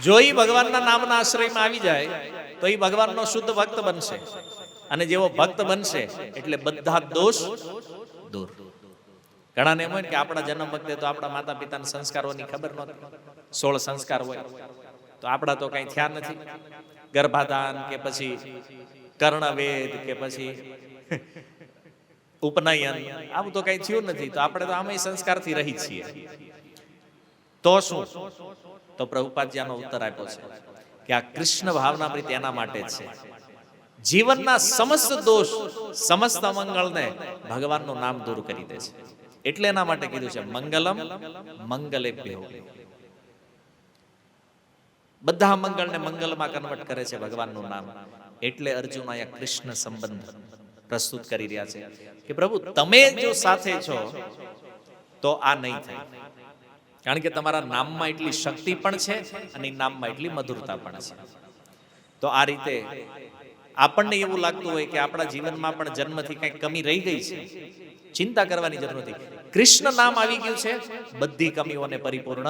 Speaker 1: જો એ ભગવાનના નામના આશ્રયમાં આવી જાય તો એ ભગવાનનો શુદ્ધ ભક્ત બનશે. અને જેવો ભક્ત બનશે એટલે બધા દોષ દૂર. ઘણાને એમ હોય કે આપણા જન્મ વખતે તો આપણા માતા પિતાના સંસ્કારોની ખબર નહોતી, 16 સંસ્કાર હોય, તો આપણા તો કઈ થયા નથી. ગર્ભાધાન કે પછી કર્ણવેદ કે પછી ઉપનયન, આવું તો કઈ થયું નથી. તો આપણે તો આમાં સંસ્કારથી રહી છીએ. તો શું? તો પ્રભુપાદજી આનો ઉત્તર આપ્યો છે કે આ કૃષ્ણ ભાવનામૃત એના માટે જ છે. જીવનના સમસ્ત દોષ, સમસ્ત અમંગળને ભગવાનનું નામ દૂર કરી દે છે. એટલે એના માટે કીધું છે મંગલમ મંગલેભ્યો. બધા મંગળને મંગલમાં કન્વર્ટ કરે છે ભગવાનનું નામ. એટલે અર્જુન અહીંયા કૃષ્ણ સંબંધ પ્રસ્તુત કરી રહ્યા છે કે પ્રભુ તમે જો સાથે છો તો આ નહીં થાય. કારણ કે તમારા નામમાં એટલી શક્તિ પણ છે અને નામમાં એટલી મધુરતા પણ છે. તો આ રીતે આપણને એવું લાગતું હોય કે આપણા જીવનમાં પણ જન્મથી કંઈક કમી રહી ગઈ છે, ચિંતા કરવાની જરૂર નથી. કૃષ્ણ નામ આવી ગયું છે, બધી કમીઓને પરિપૂર્ણ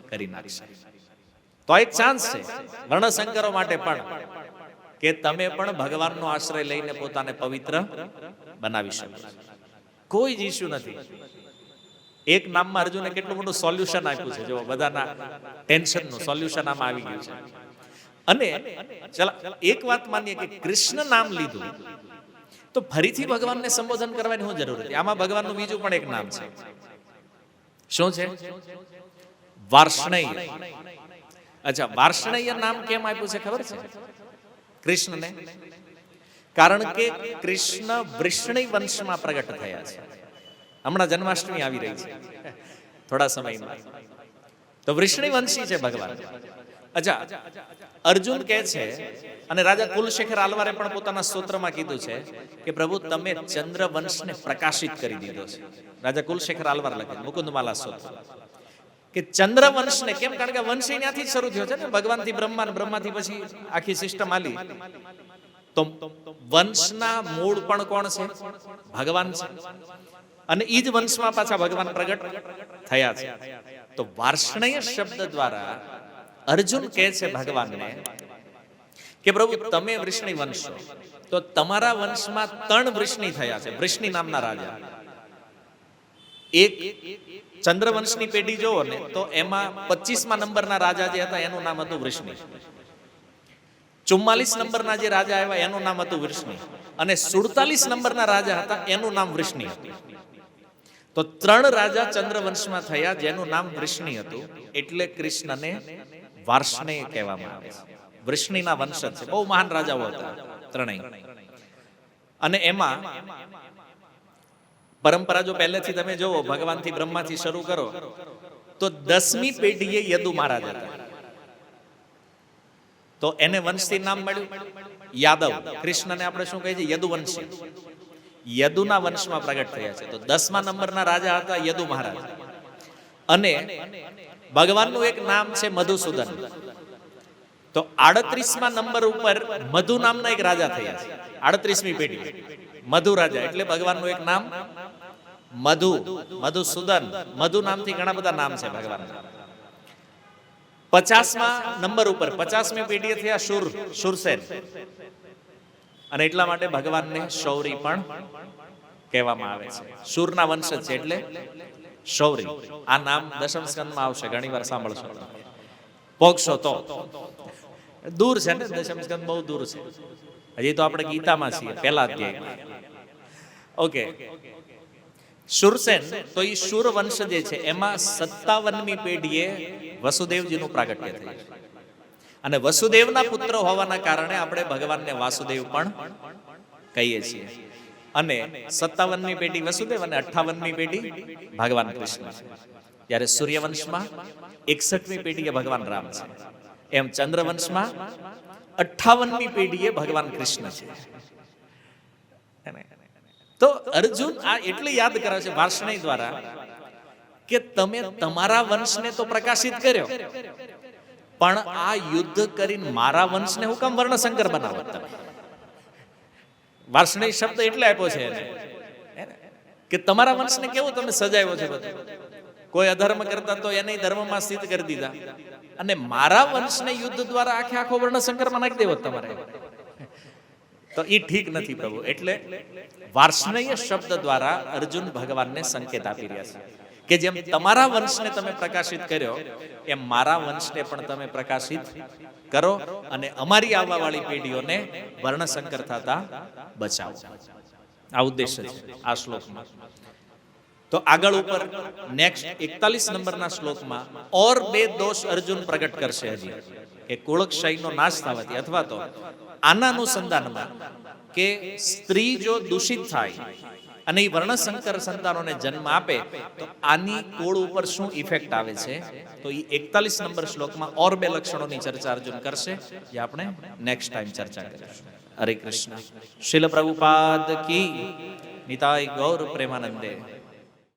Speaker 1: કરી નાખશે. તો એક ચાન્સ છે વર્ણશંકરો માટે પણ કે તમે પણ ભગવાનનો આશ્રય લઈને પોતાને પવિત્ર બનાવી શકો. કોઈ જ ઇશ્યુ નથી. એક નામમાં અર્જુને કેટલું મોટું સોલ્યુશન આપ્યું છે. જો બધાના ટેન્શનનું સોલ્યુશન આમાં આવી ગયું છે. અને ચલા એક વાત માનીએ કે કૃષ્ણ નામ લીધું તો ફરીથી ભગવાનને સંબોધન કરવાની શું જરૂર હતી? આમાં ભગવાનનું બીજું પણ એક નામ છે. શું છે? વાર્ષ્ણેય. અચ્છા, વાર્ષ્ણેય નામ કેમ આપ્યું છે ખબર છે કૃષ્ણને? કારણ કે કૃષ્ણ વૃષ્ણિ વંશમાં પ્રગટ થયા છે. હમણાં જન્માષ્ટમી આવી રહી છે થોડા સમયમાં, તો વૃષ્ણિ વંશી છે ભગવાન. અચ્છા, અર્જુન કહે છે, અને રાજા કુલશેખર આલવારે પણ પોતાના સ્તોત્રમાં કીધું છે કે પ્રભુ તમે ચંદ્ર વંશને પ્રકાશિત કરી દીધો છે. રાજા કુલશેખર આલવાર લખે મુકુંદમાલા સ્તોત્ર કે ચંદ્ર વંશને કેમ? કારણ કે વંશ ત્યાંથી જ શરૂ થયો છે ને, ભગવાનથી બ્રહ્મા, બ્રહ્માથી પછી આખી સિસ્ટમ આલી. તો વંશના મૂળ પણ કોણ છે? ભગવાન છે. અને ઈ જ વંશમાં પાછા ભગવાન પ્રગટ થયા છે. તો વાર્ષ્ણેય શબ્દ દ્વારા અર્જુન કહે છે ભગવાનને કે પ્રભુ તમે વૃષ્ણિ વંશ છો, તો તમારા વંશમાં 3 વૃષ્ણિ થયા છે, વૃષ્ણિ નામના રાજા. એક ચંદ્રવંશની પેઢી જોવો ને તો એમાં 25મા નંબરના રાજા જે હતા એનું નામ હતું વૃષ્ણિ. 44 નંબરના જે રાજા આવ્યા એનું નામ હતું વૃષ્ણિ, અને 47 નંબરના રાજા હતા એનું નામ વૃષ્ણિ હતું. તો 3 રાજા ચંદ્રવંશમાં થયા જેનું નામ વૃષ્ણિ હતું, એટલે કૃષ્ણને વાર્ષ્ણેય કહેવામાં આવે છે. વૃષ્ણિના વંશજ છે, બહુ મહાન રાજાઓ હતા ત્રણેય. અને એમાં પરંપરા જો પહેલેથી તમે જોવો, ભગવાનથી બ્રહ્માથી શરૂ કરો તો 10મી પેઢીએ યદુ મહારાજ હતા. તો એને વંશથી નામ મળ્યું યાદવ. કૃષ્ણને આપણે શું કહીએ છીએ? યદુવંશી. યદુના વંશમાં પ્રગટ થયા છે. તો 10મા નંબરના રાજા હતા યદુ મહારાજ. અને ભગવાનનું એક નામ છે મધુસૂદન. તો 38મા નંબર ઉપર મધુ નામના એક રાજા થયા છે. 38મી પેઢી મધુ રાજા, એટલે ભગવાનનું એક નામ મધુ, મધુસૂદન. મધુ નામથી ઘણા બધા નામ છે ભગવાનના. 50મા નંબર ઉપર 50મી પેઢીએ થયા શૂરસેન, અને એટલા માટે ભગવાનને શૌરી પણ કહેવામાં આવે છે. શૂરના વંશજ છે એટલે શૌરી. આ નામ દશમ સ્કંદમાં આવશે, ઘણી વાર સાંભળશો. પોગશો તો દૂર છે ને, દશમ સ્કંદ બહુ દૂર છે. હજી તો આપણે ગીતામાં છીએ, પહેલા અધ્યાયમાં. ઓકે, શૂરસેન તો એ શૂર વંશ જે છે એમાં 57મી પેઢીએ વસુદેવજીનું પ્રાગટ્ય થયું. અને વસુદેવના પુત્ર હોવાના કારણે આપણે ભગવાનને વાસુદેવ પણ કહીએ છીએ. અને 57મી પેઢી વસુદેવ અને 58મી પેઢી ભગવાન કૃષ્ણ છે. જ્યારે સૂર્યવંશમાં 61મી પેઢીએ ભગવાન રામ છે, એમ ચંદ્રવંશમાં 58મી પેઢીએ ભગવાન કૃષ્ણ છે. તો અર્જુન આ એટલે યાદ કરે છે વાર્ષ્ણેય દ્વારા કે તમે તમારા વંશને તો પ્રકાશિત કર્યો, પણ આ યુદ્ધ કરીને મારા વંશને હું કામ વર્ણશંકર બનાવો? તમે વાર્ષ્ણેય શબ્દ એટલે આપ્યો છે એને કે તમારા વંશને કેવું તમે સજાવ્યો છે બધું. કોઈ અધર્મ કરતા તો એને ધર્મમાં સ્થિત કરી દીધા, અને મારા વંશને યુદ્ધ દ્વારા આખો વર્ણશંકરમાં નાખી દેવો તમારે. તો એ ઠીક નથી પ્રભુ. એટલે વાર્ષ્ણેય શબ્દ દ્વારા અર્જુન ભગવાનને સંકેત આપી રહ્યા છે કે જેમ તમારા વંશને તમે પ્રકાશિત કર્યો એમ મારા વંશને પણ તમે પ્રકાશિત કરો, અને અમારી આવવા વાળી પેઢીઓને વર્ણશંકર થતા બચાવો. આ ઉદ્દેશ્ય છે આ શ્લોકમાં. તો આગળ ઉપર નેક્સ્ટ 41 નંબરના શ્લોકમાં ઓર 2 દોષ અર્જુન પ્રગટ કરશે હજી, કે કુળક્ષયનો નાશ થવાથી, અથવા તો આના અનુસંધાનમાં કે સ્ત્રી જો દૂષિત થાય અને એ વર્ણશંકર સંતાનોને જન્મ આપે તો આની કુળ ઉપર શું ઇફેક્ટ આવે છે. તો એ 41 નંબર શ્લોકમાં ઓર 2 લક્ષણોની ચર્ચા અર્જુન કરશે, જે આપણે નેક્સ્ટ ટાઈમ ચર્ચા કરીશું. હરે કૃષ્ણ. શીલ પ્રભુપાદ કી. નિતાય ગૌર પ્રેમાનંદે.